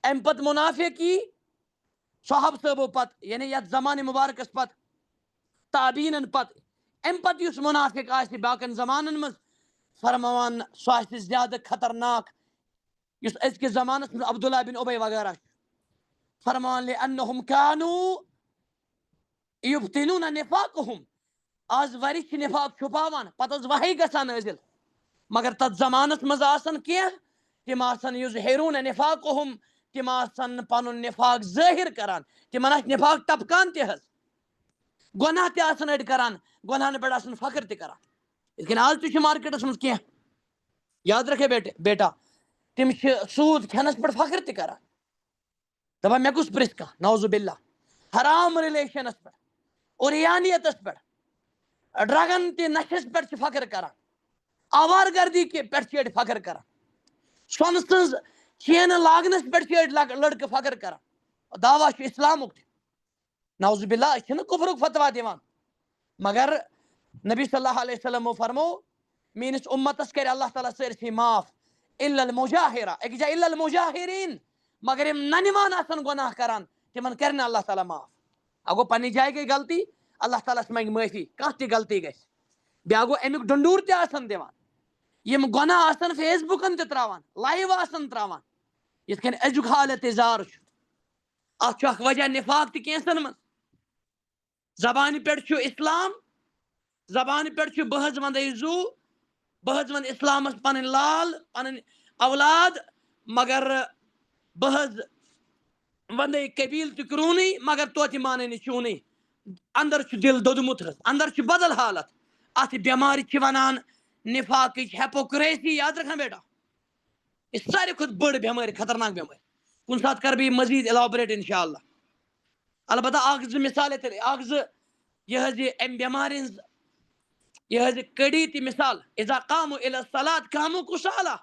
امہِ پتہٕ منافق یی صحابہ صٲبو پتہٕ یعنی یتھ زمانہِ مبارکس پتہٕ تابعیٖنن پتہٕ امہِ پتہٕ یُس منافق آسہِ باقین زمانن منٛز فرماوان سُہ آسہِ زیادٕ خطرناک یُس أزکِس زمانس منٛز عبداللہ بن ابی وغیرہ چھُ فرمان لأنهم كانوا يبطنون نفاقهم آز ورِ چھِ نفاق چھُپاوان پتہٕ ٲس وحی گژھان نٲزِل مگر تتھ زمانس منٛز آسن کینٛہہ تِم آسن یظہرون نفاقهم تِم آسن پنُن نفاق ظٲہر کران تِمن آسہِ نفاق ٹپکان تہِ حظ گۄناہ تہِ آسن أڑۍ کران گۄنہن پٮ۪ٹھ آسن فخر تہِ کران یِتھ کٔنۍ آز تہِ چھُ مارکیٹس منٛز کینٛہہ یاد رکھے بیٹا تِم چھِ سوٗد کھٮ۪نس پٮ۪ٹھ فخر تہِ کران دپان مےٚ گوٚژھ پرٛژھِ کانٛہہ نعوذ باللہ حرام رِلیشنس پٮ۪ٹھ اُریانیتس پٮ۪ٹھ ڈرگن تہِ نشس پٮ۪ٹھ چھِ فخر کران آوار گردی پٮ۪ٹھ چھِ أڑۍ فخر کران سۄنہٕ سٕنٛز چینہٕ لاگنس پٮ۪ٹھ چھِ أڑۍ لڑکہٕ فخر کران دعوا چھُ اسلامُک تہِ نعوذ باللہ أسۍ چھِنہٕ کُفرُک فتوا دِوان مگر نبی صلی اللہ علیہ وسلمو فرموو میٲنِس اُمتس کرِ اللہ تعالیٰ سٲرسٕے معاف الا المجاہرہ أکِس جایہِ الا المجاہریٖن مگر یِم ننوان آسن گۄناہ کران تِمن کرِ نہٕ اللہ تعالیٰ معاف اگو پننہِ جایہِ گٔے غلطی اللہ تعالیٰ ہس منگہِ معٲفی کانٛہہ تہِ غلطی گژھِ بیٛاکھ گوٚو امیُک ڈنڈوٗر تہِ آسن دِوان یِم گۄناہ آسن فیس بُکن تہِ تراوان لایو آسن تراوان یِتھ کٔنۍ أزیُک حالت اظہار چھُ اتھ چھُ اکھ وجہ نفاق تہِ کینٛژن منٛز زبانہِ پٮ۪ٹھ چھُ اسلام زبانہِ پٮ۪ٹھ چھُ بہٕ حظ ونٛدے زوٗ بہت ون اسلام پن لال پن اولاد مگر بہت ون قبیل ترونی مگر توتہ مانے چونی اندر دل دودمت اندر بدل حالت ات بیمار ونان نفاق ہیپوکریسی یاد رکھنا بیٹا یہ ساری کھت بڑ بیمار خطرناک بیمار کن سات کر بہ مزید الابریٹ انشاءاللہ البتہ اخ زٕ مثالیں تیل اخ زٕ یہ ام بیمار یہ کڑی تی مثال اذا قاموا الى الصلاة قاموا کسالى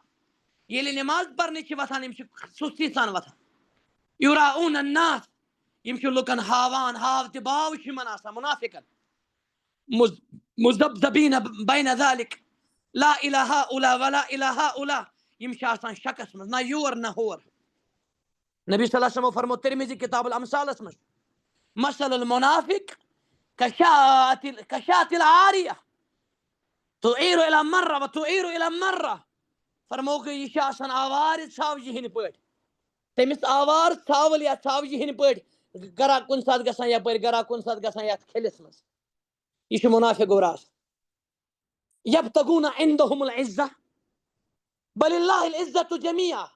ییٚلہِ نماز پرنہِ چھِ وتھان یِم چھِ سستی سان وتھان یراؤن الناس یم چھِ لُکن ہاوان ہاو تہِ باو چھُ یِمن آسان منافقن مذبذبین بین ذلک لا الى هؤلاء ولا الى هؤلاء یم چھِ آسان شکس منٛز نہ یور نہ ہور نبی صلی اللہ علیہ وسلم فرمو ترمذی کتاب الامثالس منٛز مثل المنافق کشاة العاریہ تعیر الى مرہ و تعیر الى مرہ فرمو کہ یہ چھِ آسان آوارِ ژھاوجہِ ہٕنٛدۍ پٲٹھۍ تٔمِس آوار ژھاوٕل یا ژھاوجہِ ہٕنٛدۍ پٲٹھۍ گرا کُنہِ ساتہٕ گژھان یپٲرۍ گرا کُنہِ ساتہٕ گژھان یتھ کھیلِس منٛز یہ چھُ منافق گور آسان یبتغون عندهم العزة بل اللہ العزة جميعا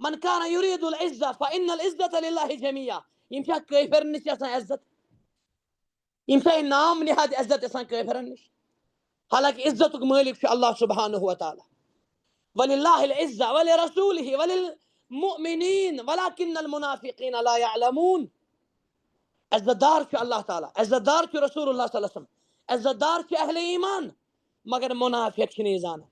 من كان يريد العزة فإن العزة لله جميعا یم چھا کٲفرن نش آسان عزت یم چھا نام نہاد عزت آسان کٲفرن نش حالانکہ عزتک مالک چھُ اللہ سبحانہ وتعالی وللہ العزة ولرسوله وللمؤمنین ولكن المنافقین لا يعلمون عزت دار چھُ اللہ تعالیٰ عزت دار چھُ رسول اللہ صلی اللہ علیہ وسلم عزت دار چھُ اہل ایمان مگر منافق چھِ نہٕ زانان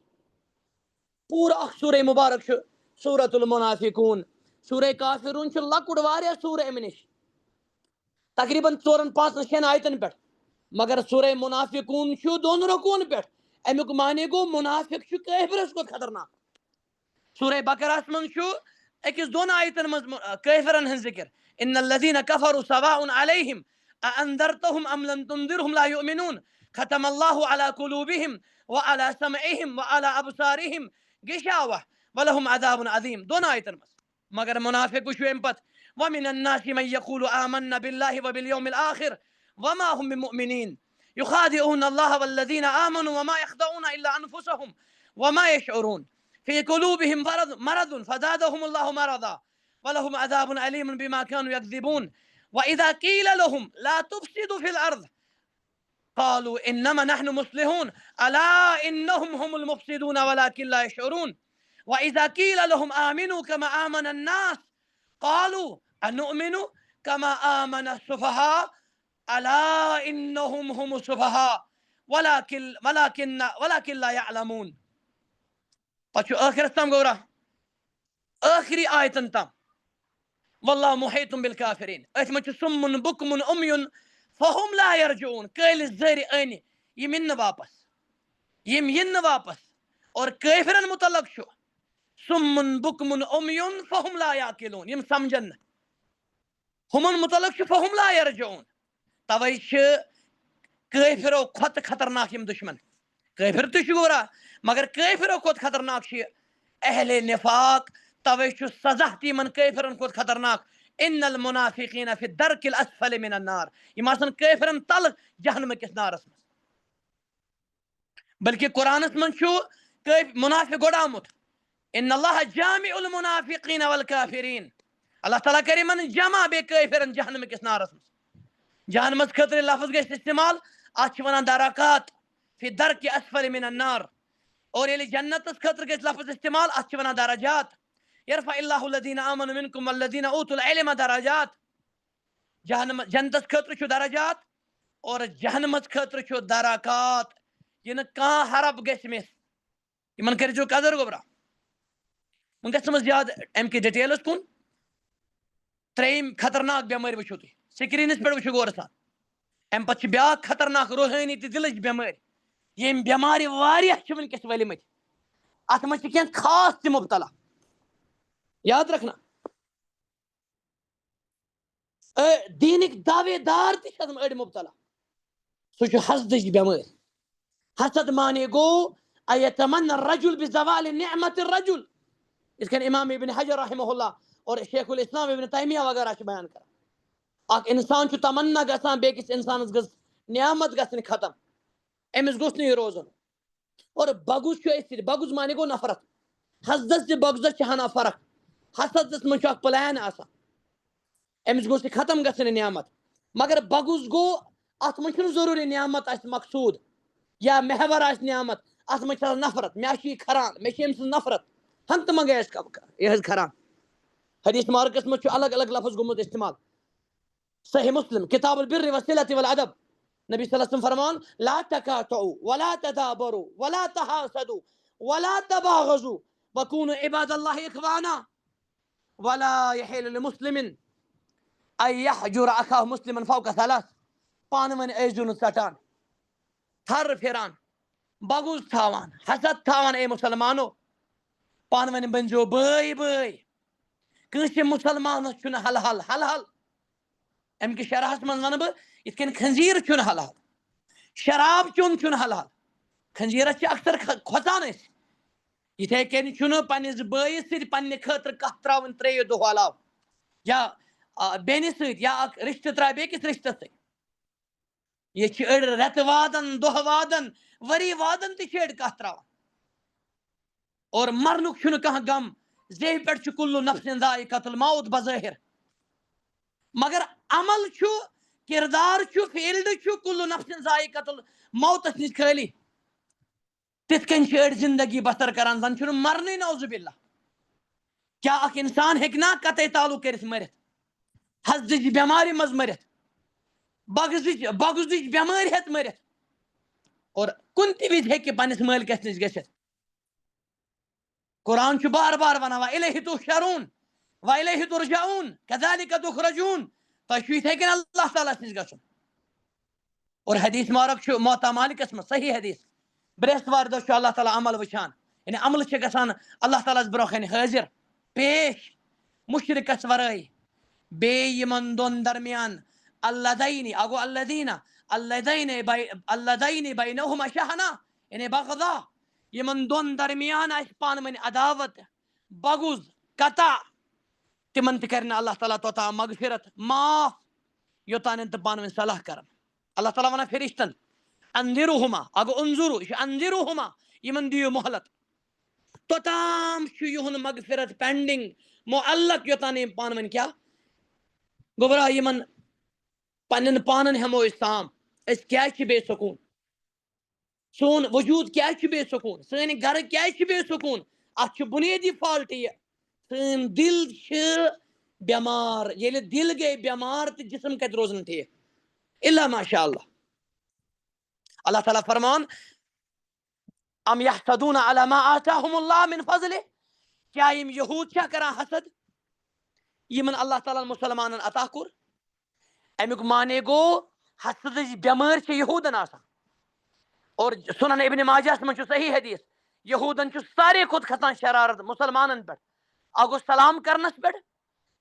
پورا اخ سورہ مبارک چھُ سورۃ المنافقون سورہ کافرون چھُ لۄکُٹ واریاہ سورہ امہِ نش تقریباً 4-5 آیتن پٮ۪ٹھ مگر سورہ منافقون چھُ 2 رکوعن پٮ۪ٹھ امیُک معنی گوٚو منافق چھُ کٲفرس کھۄتہٕ خطرناک سورہ بقرہس منٛز چھُ أکِس 2 آیتن منٛز کٲفرن ہٕنٛز ذکر ان الذین کفروا سواء علیہم اانذرتهم ام لم تنذرهم لا یؤمنون ختم اللہ علی قلوبہم وعلی سمعہم وعلی ابصارہم غشاوہ ولہم عذاب عظیم 2 آیتن منٛز مگر منافق چھُ امہِ پتہٕ ومن الناس من يقول آمنا بالله وباليوم الآخر وما هم بمؤمنين يخادعون الله والذين آمنوا وما يخدعون إلا أنفسهم وما يشعرون في قلوبهم مرض فزادهم الله مرضا ولهم عذاب أليم بما كانوا يكذبون وإذا قيل لهم لا تفسدوا في الأرض قالوا إنما نحن مصلحون ألا إنهم هم المفسدون ولكن لا يشعرون وإذا قيل لهم آمنوا كما آمن الناس قالوا أنؤمن كما آمن السفهاء ألا إنهم هم السفهاء ولكن لا يعلمون پتہ ٲخرس تام گورا ٲخری آیتن تام واللہ محیط بالکافرین أتھۍ منٛز چھُ سُمُن بُکمُن عُمyun فهم لا يرجعون قٲلِس زٔرۍ أنۍ یِم یِن نہٕ واپس اور کٲفرن متعلق چھُ سُمُن بُکمُن عُمyun فهم لا يعقلون یم سمجھن نہٕ ہُمن متعلق چھُ فهم لا يرجعون توے چھِ کٲفرو کھۄتہٕ خطرناک یم دشمن کٲفر تہِ چھُ گورا مگر کٲفرو کھۄتہٕ خطرناک چھِ اہل نفاق توے چھُ سزا تہِ یمن کٲفرن کھۄتہٕ خطرناک ان المنافقین فی الدرک الاسفل من النار یم آسن کٲفرن تل جہنم کِس نارس منٛز بلکہ قرآنس منٛز چھُ منافق گۄڈٕ آمُت ان اللہ جامع المنافقین والکافرین اللہ تعالیٰ کرِ یمن جمع بیٚیہِ کٲفرن جہنم کِس نارس منٛز جہنمس خٲطرٕ لفظ گژھِ استعمال اتھ چھِ ونان درکات فی درک اسفل من النار اور ییٚلہِ جنتس خٲطرٕ گژھِ لفظ استعمال اتھ چھِ ونان درجات یرفع اللہ الذین آمنوا منکم والذین اوتوا العلم درجات جنتس خٲطرٕ چھُ درجات اور جہنمس خٲطرٕ چھُ درکات یہِ نہٕ کانٛہہ حرف گژھِ مِس یمن کٔرۍزیٚو قدر گوٚبرا وۄنۍ گژھِ زیادٕ امہِ کہِ ڈِٹیلس کُن ترٛیٚیِم خطرناک بٮ۪مٲرۍ وٕچھِو تُہۍ سکریٖنس پٮ۪ٹھ وٕچھِو غورٕ سان امہِ پتہٕ چھِ بیٛاکھ خطرناک روحٲنی تہٕ دِلٕچ بٮ۪مٲرۍ ییٚمۍ بٮ۪مارِ واریاہ چھِ وٕنکٮ۪س ؤلۍمٕتۍ اتھ منٛز چھِ کینٛہہ خاص تہِ مُبتلا یاد رکھنا دیٖنٕکۍ دعوے دار تہِ چھِ اتھ منٛز أڑۍ مُبتلا سُہ چھُ حسدٕچ بٮ۪مٲرۍ حسد معنی گوٚو ایتمنى الرجل بزوال نعمت الرجل یِتھ کٔنۍ امام ابن حجر رحمہ اللہ اور شیخ الاسلام ابن تیمیہ وغیرہ چھِ بیان کران اکھ انسان چھُ تمنا گژھان بیٚکِس انسانس گٔژھ نعمت گژھٕنۍ ختم أمِس گوٚژھ نہٕ یہِ روزُن اور بغض بغض مانے گو نفرت حسدس سے بغضس ہنا فرق حسدس من پلان آسان امس گو ختم گھن نعمت مگر بغض گو ات من ضروری نعمت آس مقصود یا محور آس نعمت ات من نفرت مے کھران مے ام سن نفرت ہنگتہ منگے یہ کھران حدیث مبارکس مجھ الگ الگ لفظ گومت استعمال صحیح مسلم کتاب البر والصلة والادب نبی صلی اللہ علیہ وسلم فرمان لا تکاتعوا ولا تدابروا ولا تحاسدوا ولا تباغضوا وكونوا عباد الله اخوانا ولا يحل لمسلم ان يحجر اخاه مسلما فوق ثلاث پان ون ایزون ژٹان تھر پھران بغض تھاوان حسد تھاوان اے مسلمانو پان ون بنجو بٲے بٲے کٲنٛسہِ مسلمانس چھُنہٕ حلحل حلحل امہِ کِس شرحس منٛز ونہٕ بہٕ یِتھ کٔنۍ خنزیٖر چھُنہٕ حلحل شراب چیوٚن چھُنہٕ حلحل خنزیٖرس چھِ اکثر کھۄژان أسۍ یِتھے کٔنۍ چھُنہٕ پننِس بٲیِس سۭتۍ پننہِ خٲطرٕ کتھ ترٛاوٕنۍ ترٛیٚیہِ دۄہ علاوٕ یا بیٚنہِ سۭتۍ یا اکھ رشتہٕ ترٛایہِ بیٚکِس رشتس سۭتۍ یہِ چھِ أڑۍ رٮ۪تہٕ وادن دۄہ وادن ؤری وادن تہِ چھِ أڑۍ کتھ ترٛاوان اور مرنُک چھُنہٕ کانٛہہ غم زیٚوِ پٮ۪ٹھ چھُ کُلُّ نفسٍ ذائقۃ الموت بظٲہر مگر عمل چھُ کردار چھُ فیٖلڈ چھُ کُلُّ نفسٍ ذائقۃ الموتس نِش خٲلی تِتھ کٔنۍ چھِ أڑۍ زندگی بسر کران زن چھُنہٕ مرنٕے نعوذ باللہ کیا اکھ انسان ہیٚکہِ نا قطعے تعلق کٔرِتھ مٔرِتھ حسدٕچ بٮ۪مارِ منٛز مٔرِتھ بغضٕچ بٮ۪مٲرۍ ہٮ۪تھ مٔرِتھ اور کُنہِ تہِ وِزِ ہیٚکہِ پننِس مٲلکس نِش گٔژھِتھ قرآن چھُ بار بار ونان وَإِلَيْهِ تُحْشَرُونَ وَإِلَيْهِ تُرْجَعُونَ كَذَلِكَ تُخْرَجُونَ تۄہہِ چھُ یِتھے کٔنۍ اللہ تعالیٰ نِش گژھُن اور حدیث مبارک چھُ موطا مالکس منٛز صحیح حدیث برٛٮ۪سوارِ دۄہ چھُ اللہ تعالیٰ عمل وٕچھان یعنی عملہٕ چھِ گژھان اللہ تعالیٰ ہس برونٛہہ کنہِ حٲضر پیش مُشرِکس ورٲے بیٚیہِ یِمن دۄن درمیان اللذیٖنِ اکھ گوٚو اللذیٖنِ بینہما شحنہ یعنی بغضا یِمن دۄن درمیان آسہِ پانہٕ ؤنۍ عداوت بغض قطع تِمن تہِ کرِ نہٕ اللہ تعالیٰ توٚتام مغفرت معاف یوٚتانۍ تہٕ پانہٕ ؤنۍ صلح کرن اللہ تعالیٰ ونان فرشتن انذِروہما اکھ گوٚو انظُرو یہِ چھُ انذِروہما یِمن دِیِو مہلت توٚتام چھُ یِہُنٛد مغفرت پینڈنگ معلق یوٚتانۍ یِم پانہٕ ؤنۍ کیاہ گوٚبرا یِمن پننٮ۪ن پانن ہٮ۪مو أسۍ تام أسۍ کیازِ چھِ بے سکوٗن سون وجوٗد کیازِ چھُ بے سکوٗن سٲنۍ گرٕ کیازِ چھِ بے سکوٗن اتھ چھُ بُنیٲدی فالٹ یہِ سٲنۍ دل چھِ بٮ۪مار ییٚلہِ دل گٔے بٮ۪مار تہٕ جسم کتہِ روزن ٹھیٖک الا ماشاء اللہ اللہ تعالیٰ فرمان ام یحسدون علی ما آتاہم اللہ من فضلہ کیا یِم یہوٗد چھا کران حسد یِمن اللہ تعالیٰ ہن مُسلمانن عطا کوٚر امیُک معنی گوٚو حسدٕچ بٮ۪مٲرۍ چھِ یہوٗدن آسان اور سنن ابن ماجہس منٛز چھُ صحیح حدیث یہوٗدن چھُ ساروی کھۄتہٕ کھسان شرارت مُسلمانن پٮ۪ٹھ اکھ گوٚو سلام کرنس پٮ۪ٹھ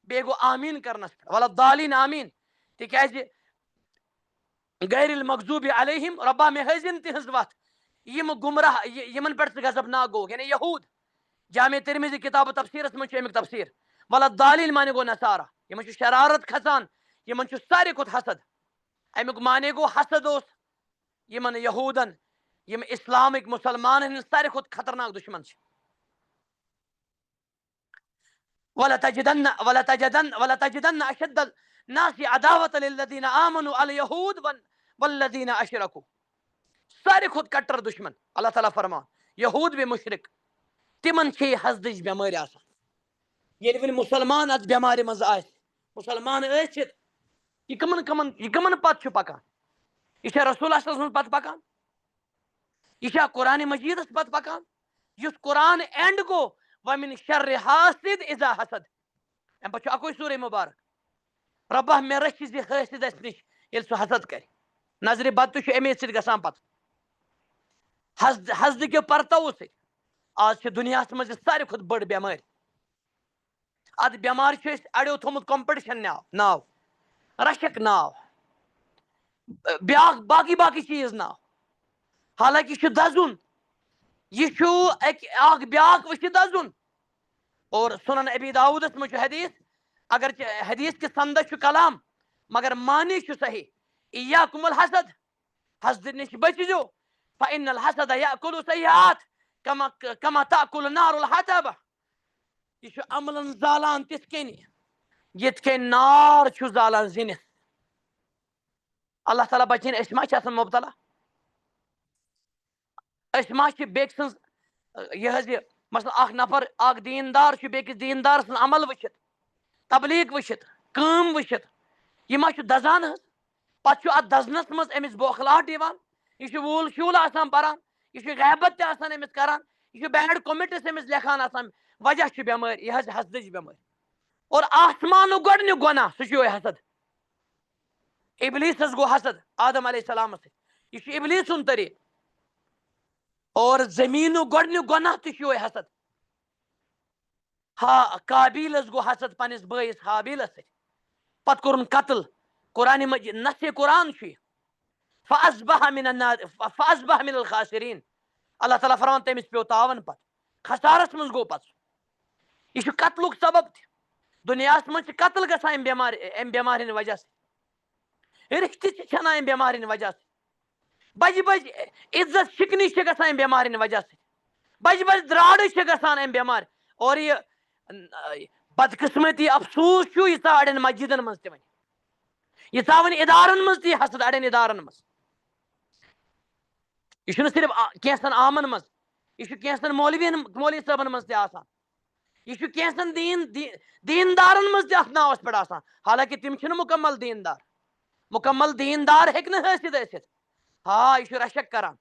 بیٚیہِ گوٚو آمیٖن کرنس پٮ۪ٹھ وَلَضالیٖن آمیٖن تِکیازِ غیر المغضوٗبِ علیہم رۄبا مےٚ ہٲوزِن تِہنٛز وتھ یِم گمراہ یِمن پٮ۪ٹھ ژٕ غضبناک گوٚوُکھ یعنی یہوٗد جامع ترمذی کتاب تفسیرس منٛز چھُ امیُک تفسیٖر وَلَضالیٖن معنی گوٚو نصارا یِمن چھُ شرارت کھسان یِمن چھُ ساروی کھۄتہٕ حسد امیُک معنی گوٚو حسد اوس یِمن یہوٗدن یِم اسلامٕکۍ مُسلمانن ہٕنٛدۍ ساروی کھۄتہٕ خطرناک دُشمن چھِ وَلَتَجِدَنَّ أَشَدَّ النَّاسِ عَدَاوَةً لِلَّذِينَ آمَنُوا الْيَهُودُ وَالَّذِينَ أَشْرَكُوا ساروی کھۄتہٕ کٹر دُشمن اللہ تعالیٰ فرمان یہوٗد بیٚیہِ مُشرِک تِمن چھِ یہِ حسدٕچ بٮ۪مٲرۍ آسان ییٚلہِ وۄنۍ مُسلمان اتھ بٮ۪مارِ منٛز آسہِ مُسلمان ٲسِتھ یہِ کٕمن پتہٕ چھُ پکان یہِ چھا رسول اللہ صلی اللہ علیہ وسلم پتہٕ پکان یہِ چھا قرآنِ مجیٖدس پتہٕ پکان یُس قرآن اینڈ گوٚو وَمِن شَرِّ حاسِد اِذا حسد امہِ پتہٕ چھُ اکوے سورہ مُبارک رۄبا مےٚ رٔچھِ زِ حٲسِدس نِش ییٚلہِ سُہ حسد کرِ نظرِ بد تہِ چھُ امی سۭتۍ گژھان پتہٕ حسدٕ کیو پرتو سۭتۍ آز چھِ دُنیاہس منٛز یہِ ساروی کھۄتہٕ بٔڑ بٮ۪مٲرۍ اتھ بٮ۪مارِ چھُ أسۍ اڑیو تھوٚمُت کمپِٹشن ناو رشک ناو بیاکھ باقٕے چیٖز ناو حالانکہِ یہِ چھُ دزُن یہِ چھُ اکھ بیاکھ وٕچھِ دزُن اور سنن ابی داؤدس منٛز چھُ حدیث اگر حدیث کِس سندس چھُ کلام مگر معنی چھُ صحیح ایاکم الحسد حسدٕ نِش بٔچزیو فإن الحسد يأكل سيئات كما تأكل النار الحطب. یہ چھُ عملن زالان تِتھ کٔنۍ یِتھ کٔنۍ نار چھُ زالان زِنِتھ. اللہ تعالیٰ بچٲیِن أسۍ ما چھِ آسان مُبتلا؟ أسۍ ما چھِ بیٚکہِ سٕنٛز یہِ حظ یہِ مثلاً اکھ نفر اکھ دیٖندار چھُ بیٚکِس دیٖندار سُنٛد عمل وٕچھِتھ، تبلیٖغ وٕچھِتھ، کٲم وٕچھِتھ یہِ ما چھُ دزان حظ؟ پتہٕ چھُ اتھ دزنس منٛز أمِس بوکھلاہٹ یِوان، یہِ چھُ ووٗل شوٗل آسان پران، یہِ چھُ غیبت تہِ آسان أمِس کران، یہِ چھُ بیڈ کومِٹٕس أمِس لیکھان آسان. وجہ چھُ بٮ۪مٲرۍ، یہِ حظ حسدٕچ بٮ۪مٲرۍ. اور آسمانُک گۄڈٕنیُک گۄناہ سُہ چھُ یِہوٚے حسد. ابلیٖسس گوٚو حسد آدم علیہ السلامس سۭتۍ، یہِ چھُ ابلیٖس سُنٛد طریٖقہٕ. اور زٔمیٖنُک گۄڈٕنیُک گۄناہ تہِ چھُ یِہوٚے حسد. قابیٖلس گوٚو حسد پننِس بٲیِس حابیٖلس سۭتۍ، پتہٕ کوٚرُن قتل. قرآنِ مجیٖد نصِ قرآن چھُ یہِ فأصبح من الخاسرین. اللہ تعالیٰ فرمان تٔمِس پیوٚو تاوان پتہٕ، خسارس منٛز گوٚو پتہٕ سُہ. یہِ چھُ قتلُک سبب تہِ. دُنیاہس منٛز چھِ قتل گژھان امہِ بٮ۪مارِ ہِنٛدِ وجہ سۭتۍ، رِشتہٕ چھِ ژھٮ۪نان امہِ بٮ۪مارِ ہِنٛدِ وجہ سۭتۍ، بجہِ بجہِ عزت شِکنی چھِ گژھان امہِ بٮ۪مارِ ہِنٛدِ وجہ سۭتۍ، بجہِ بجہِ درٛاڑٕ چھِ گژھان امہِ بٮ۪مارِ. اور یہِ بدقٕسمتی افسوٗس چھُ یہِ ژاو اڑٮ۪ن مسجدن منٛز تہِ وۄنۍ، یہِ ژاو وۄنۍ ادارن منٛز تہِ یہِ حسد، اڑٮ۪ن ادارن منٛز. یہِ چھُنہٕ صرف کینٛژن عامن منٛز، یہِ چھُ کینٛژن مولوی صٲبن منٛز تہِ آسان، یہِ چھُ کینٛژن دیٖندارن منٛز تہِ اتھ ناوس پٮ۪ٹھ آسان، حالانکہِ تِم چھِنہٕ مُکمل دیٖندار. مُکمل دیٖندار ہیٚکہِ نہٕ حٲصِل ٲسِتھ. یہِ چھُ رشک کران.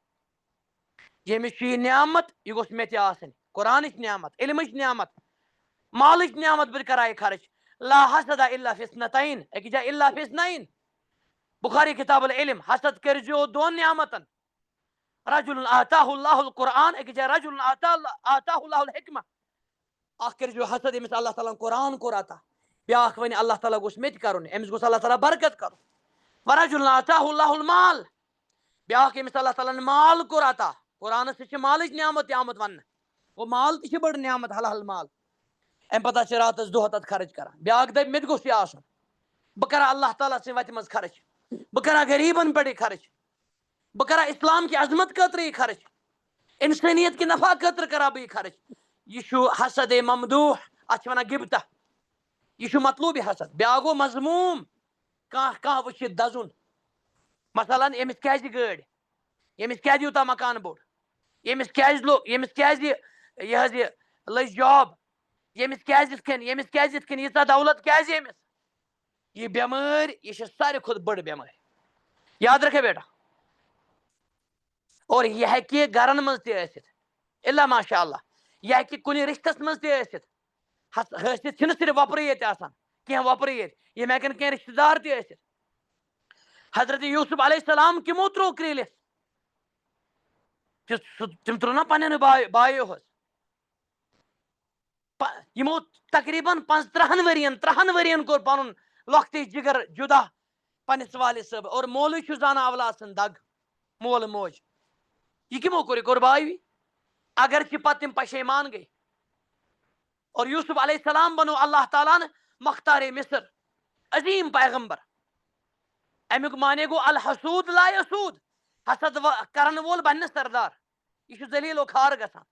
ییٚمِس چھُ یہِ نعمت یہِ گوٚژھ مےٚ تہِ آسٕنۍ، قرآنٕچ نعمت، علمٕچ نعمت، مالٕچ نعمت، بہٕ تہِ کرٕ ہا یہِ خرٕچ. لا حسد الا فی اثنتین، أکِس جایہِ الا فی اثنین. بخاری کتاب العلم. حسد کٔرۍزیو دۄن نعمتن، رجل آتاہ اللہ القرآن، أکِس جایہِ رجل آتاہ اللہ الحکمہ. اکھ کٔرۍزیو حسد ییٚمِس اللہ تعالیٰ ہن قرآن کوٚر عطا، بیاکھ وَنہِ اللہ تعالیٰ گوٚژھ مےٚ تہِ کرُن، أمِس گوٚژھ اللہ تعالیٰ برکت کرُن. ورجل آتاہ اللہ المال، بیاکھ ییٚمِس اللہ تعالیٰ ہن مال کوٚر عطا. قرآنس سۭتۍ چھِ مالٕچ نعمت تہِ آمٕژ وننہٕ، گوٚو مال تہِ چھِ بٔڑ نعمت، حلال مال. امہِ پتہٕ چھِ راتس دۄہ تتھ خرٕچ کران. بیاکھ دپہِ مےٚ تہِ گوٚژھ یہِ آسُن، بہٕ کرٕ ہا اللہ تعالیٰ سٕنٛدِ وتہِ منٛز خرٕچ، بہٕ کرٕ ہا غریٖبن پٮ۪ٹھ یہِ خرٕچ، بہٕ کرٕ ہا اسلام کہِ عظمت خٲطرٕ یہِ خرٕچ، انسٲنیت کہِ نفع خٲطرٕ کرٕ ہا بہٕ یہِ خرٕچ. یہِ چھُ حسد ممدوح، اتھ چھِ ونان غِبطہ، یہِ چھُ مطلوٗبِ حسد. بیاکھ گوٚو مضموٗم، کانٛہہ وٕچھِتھ دزُن. مثلاً ییٚمِس کیازِ گٲڑۍ، ییٚمِس کیازِ یوٗتاہ مکان بوٚڑ، ییٚمِس کیازِ یہِ حظ یہِ لٔج جاب، ییٚمِس کیازِ یِتھ کٔنۍ، ییٚمِس کیازِ یِتھ کٔنۍ، ییٖژاہ دولت کیازِ أمِس. یہِ بٮ۪مٲرۍ یہِ چھِ ساروی کھۄتہٕ بٔڑ بٮ۪مٲرۍ، یاد رکھے بیٹا. اور یہِ ہیٚکہِ گرن منٛز تہِ ٲسِتھ، الا ماشاء اللہ، یہِ ہیٚکہِ کُنہِ رشتس منٛز تہِ ٲسِتھ. حٲصِل چھِنہٕ صرف وۄپرٕ ییٚتہِ آسان، کینٛہہ وۄپرٕ ییٚتہِ، یِم ہیٚکن کینٛہہ رشتہٕ دار تہِ ٲسِتھ. حضرت یوٗسف علیہ السلام کِمو ترٛوو کرٛیٖلِتھ؟ تِم ترٛوو نا پننٮ۪ن بایو حظ. یِمو تقریٖباً 35 ؤرین کوٚر پنُن لۄکٹٕے جگر جُدا پننِس والِد صٲبہٕ. اور مولٕے چھُ زانان اولاد سٕنٛز دگ، مول موج. یہِ کِمو کوٚر؟ یہِ کوٚر بایوی. اگرچہِ پتہٕ تِم پشیمان گٔے. اور یوٗسف علیہ السلام بنوو اللہ تعالیٰ ہن مختارے مصر، عظیٖم پیغمبر. امیُک معنے گوٚو الحسوٗد لا یسوٗد، حسد کرن وول بنہِ نہٕ سردار. یہِ چھُ ذلیٖل و کھار گژھان.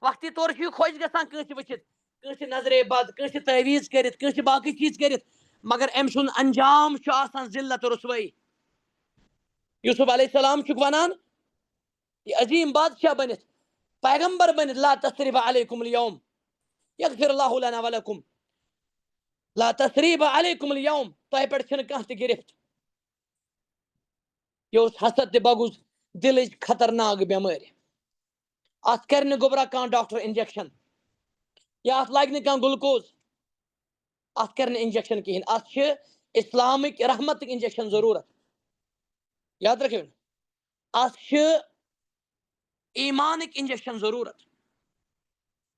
وقتی طور چھُ یہِ خۄش گژھان کٲنٛسہِ وٕچھِتھ، کٲنٛسہِ نظرے بد، کٲنٛسہِ تعویٖز کٔرِتھ، کٲنٛسہِ باقٕے چیٖز کٔرِتھ، مگر أمۍ سُنٛد انجام چھُ آسان ذلت و رسوٲیی. یوٗسف علیہ السلام چھُکھ ونان یہِ عظیٖم بادشاہ بٔنِتھ، پیغمبر بٔنِتھ، لا تثریٖب علیکم اليوم یغفر اللہ لنا ولکم، لا تثریٖب علیکم اليوم، تۄہہِ پٮ۪ٹھ چھِنہٕ کانٛہہ تہِ گرفت. یہِ اوس حسد تہِ بگُز دلٕچ خطرناک بٮ۪مٲرۍ. اتھ کرِ نہٕ گوٚبرا کانٛہہ ڈاکٹر انجیکشن، یا اتھ لاگہِ نہٕ کانٛہہ گلوکوز، اتھ کرِ نہٕ انجیکشن کہیٖنۍ. اتھ چھِ اسلامٕکۍ رحمتٕکۍ انجیکشن ضروٗرت. یاد رکھِو، اتھ چھِ ایمانٕکۍ انجیکشن ضروٗرت.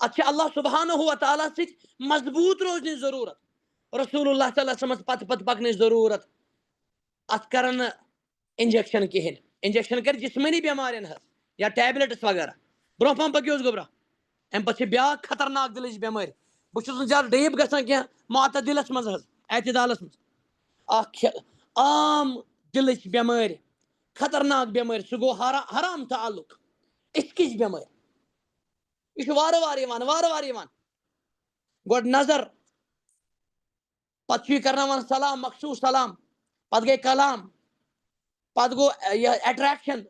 اتھ چھِ اللہ سبحانہ وتعالیٰ سۭتۍ مضبوٗط روزنٕچ ضروٗرت، رسول اللہ صلی اللہ علیہ وسلمس پتہٕ پکنٕچ ضروٗرت. اتھ کرن نہٕ انجیکشن کہیٖنۍ. انجیکشن کرِ جسمٲنی بٮ۪مارٮ۪ن ہٕنٛز یا ٹیبلِٹس وغیرہ. برونٛہہ پہم پٔکِو حظ گوٚبرا. امہِ پتہٕ چھِ بیاکھ خطرناک دلٕچ بٮ۪مٲرۍ. بہٕ چھُس نہٕ زیادٕ ڈیٖپ گژھان کینٛہہ، معتدلس منٛز حظ، اعتدالس منٛز. اکھ عام دلٕچ بٮ۪مٲرۍ خطرناک بیمار سہ گو حرام تعلق عشقٕچ بیمار یہ وار وار گۄڈٕ نظر پتہٕ چھُ یہِ کرناوان سلام مخصوٗص سلام پتہٕ گٔے کلام پتہٕ گوٚو یہِ اٹریکشن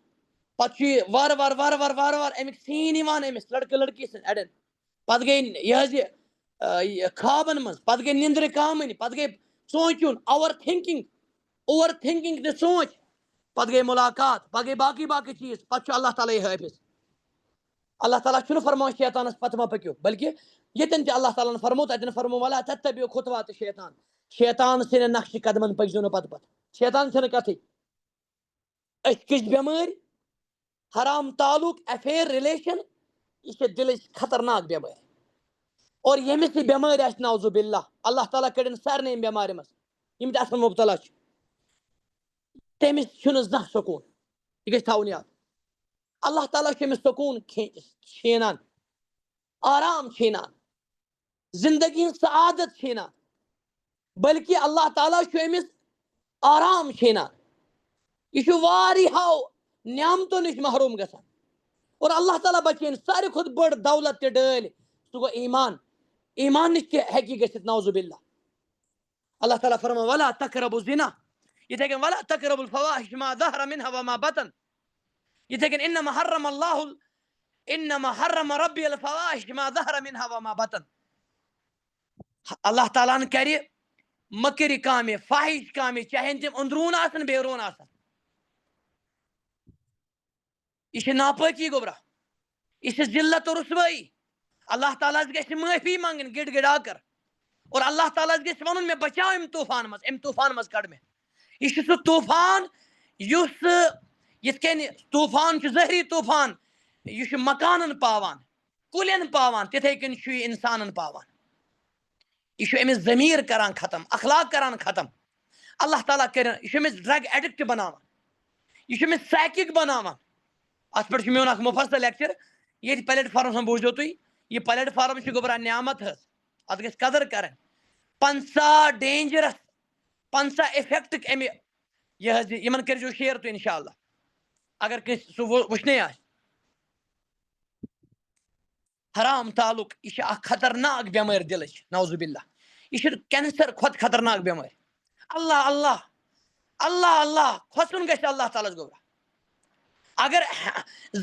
پتہٕ چھُ یہِ وارٕ وارٕ امیُک سیٖن یِوان أمِس لڑکہٕ لڑکی سٕنٛدۍ اڑٮ۪ن پتہٕ گٔے یہِ حظ یہِ خوابن منٛز پتہٕ گٔے نِندرِ کامٕنۍ پتہٕ گٔے سونٛچُن اوور تھنکِنگ تہِ سونٛچ پتہٕ گٔے مُلاقات پتہٕ گٔے باقٕے چیٖز پتہٕ چھُ اللہ تعالیٰ یہِ حٲفِظ اللہ تعالیٰ چھُنہٕ فرماوان شیطانس پتہٕ مہ پٔکِو بلکہِ ییٚتٮ۪ن تہِ اللہ تعالیٰ ہن فرموو تتٮ۪ن فرموو ولا تتبعوا خطوات شیطان شیطان سٕنٛدٮ۪ن نقشہِ قدمن پٔکۍزیو نہٕ پتہٕ شیطان چھنہٕ کتھٕے عشقٕچ بٮ۪مٲرۍ حرام تعلق ایفیر رِلیشن یہ چھِ دلٕچ خطرناک بٮ۪مٲرۍ اور ییٚمِس یہِ بٮ۪مٲرۍ آسہِ نعوذ باللہ اللہ تعالیٰ کٔڑِنۍ سارنٕے یِم بٮ۪مارِ منٛز یِم تہِ اتھ منٛز مُبتلا چھِ تٔمِس چھُنہٕ زانٛہہ سکوٗن یہِ گژھِ تھاوُن یاد اللہ تعالیٰ چھُ أمِس سکوٗن چھینان آرام چھینان زندگی ہٕنٛز سعادت چھینان بلکہِ اللہ تعالیٰ چھُ أمِس آرام چھینان یہ چھُ واریاہو نعمتو نِش محروٗم گژھان اور اللہ تعالیٰ بچٲیِن ساروی کھۄتہٕ بٔڑ دولت تہِ ڈٲلۍ سُہ گوٚو ایمان نِش تہِ ہیٚکہِ گٔژھِتھ نعوذ باللہ اللہ تعالیٰ فرمان ولا تقربوا الزنا یِتھے کٔنۍ ولا تقربوا الفواحش ما ظهر منها وما بطن یِتھے کٔنۍ انما حرم ربي الفواحش ما ظهر منها وما بطن اللہ تعالیٰ ہن کرِ مٔکرِ کامہِ فاحش کامہِ چاہے تِم أنٛدروٗن آسن بیرون آسن یہ چھِ ناپٲکی گوٚبرا یہ چھِ ذلت و رسوٲیی اللہ تعالیٰ ہس گژھِ معٲفی منٛگٕنۍ گِڑ گِڑا کر اور اللہ تعالیٰ ہس گژھِ ونُن مےٚ بچاو امہِ طوٗفان منٛز کڑ مےٚ یہ چھُ سُہ طوٗفان یُس یِتھ کٔنۍ طوٗفان چھُ ظٲہری طوٗفان یہِ چھُ مکانن پاوان کُلٮ۪ن پاوان تِتھے کٔنۍ چھُ یہِ انسانن پاوان یہ چھُ أمِس ضمیٖر کران ختم اخلاق کران ختم اللہ تعالیٰ کرن یہ چھُ أمِس ڈرگ ایڈکٹ بناوان یہ چھُ أمِس سایکِک بناوان اتھ پٮ۪ٹھ چھُ میون اکھ مُفصل لیکچر ییٚتہِ پلیٹ فارمس منٛز بوٗزِو تُہۍ یہِ پلیٹ فارم چھُ گوٚبرا نعمت حظ اتھ گژھِ قدر کرٕنۍ 50 ڈینجرس 50 افیکٹٕکۍ امہِ یہِ حظ یِمن کٔرۍزیو شیر تُہۍ انشاء اللہ اگر کٲنٛسہِ سُہ وٕچھنٕے آسہِ حرام تعلق یہ چھِ اکھ خطرناک بٮ۪مٲرۍ دلٕچ نعوذ باللہ یہ چھِ کینسر کھۄتہٕ خطرناک بٮ۪مٲرۍ اللہ کھۄژُن گژھِ اللہ تعالیٰ ہس گوٚبرا اگر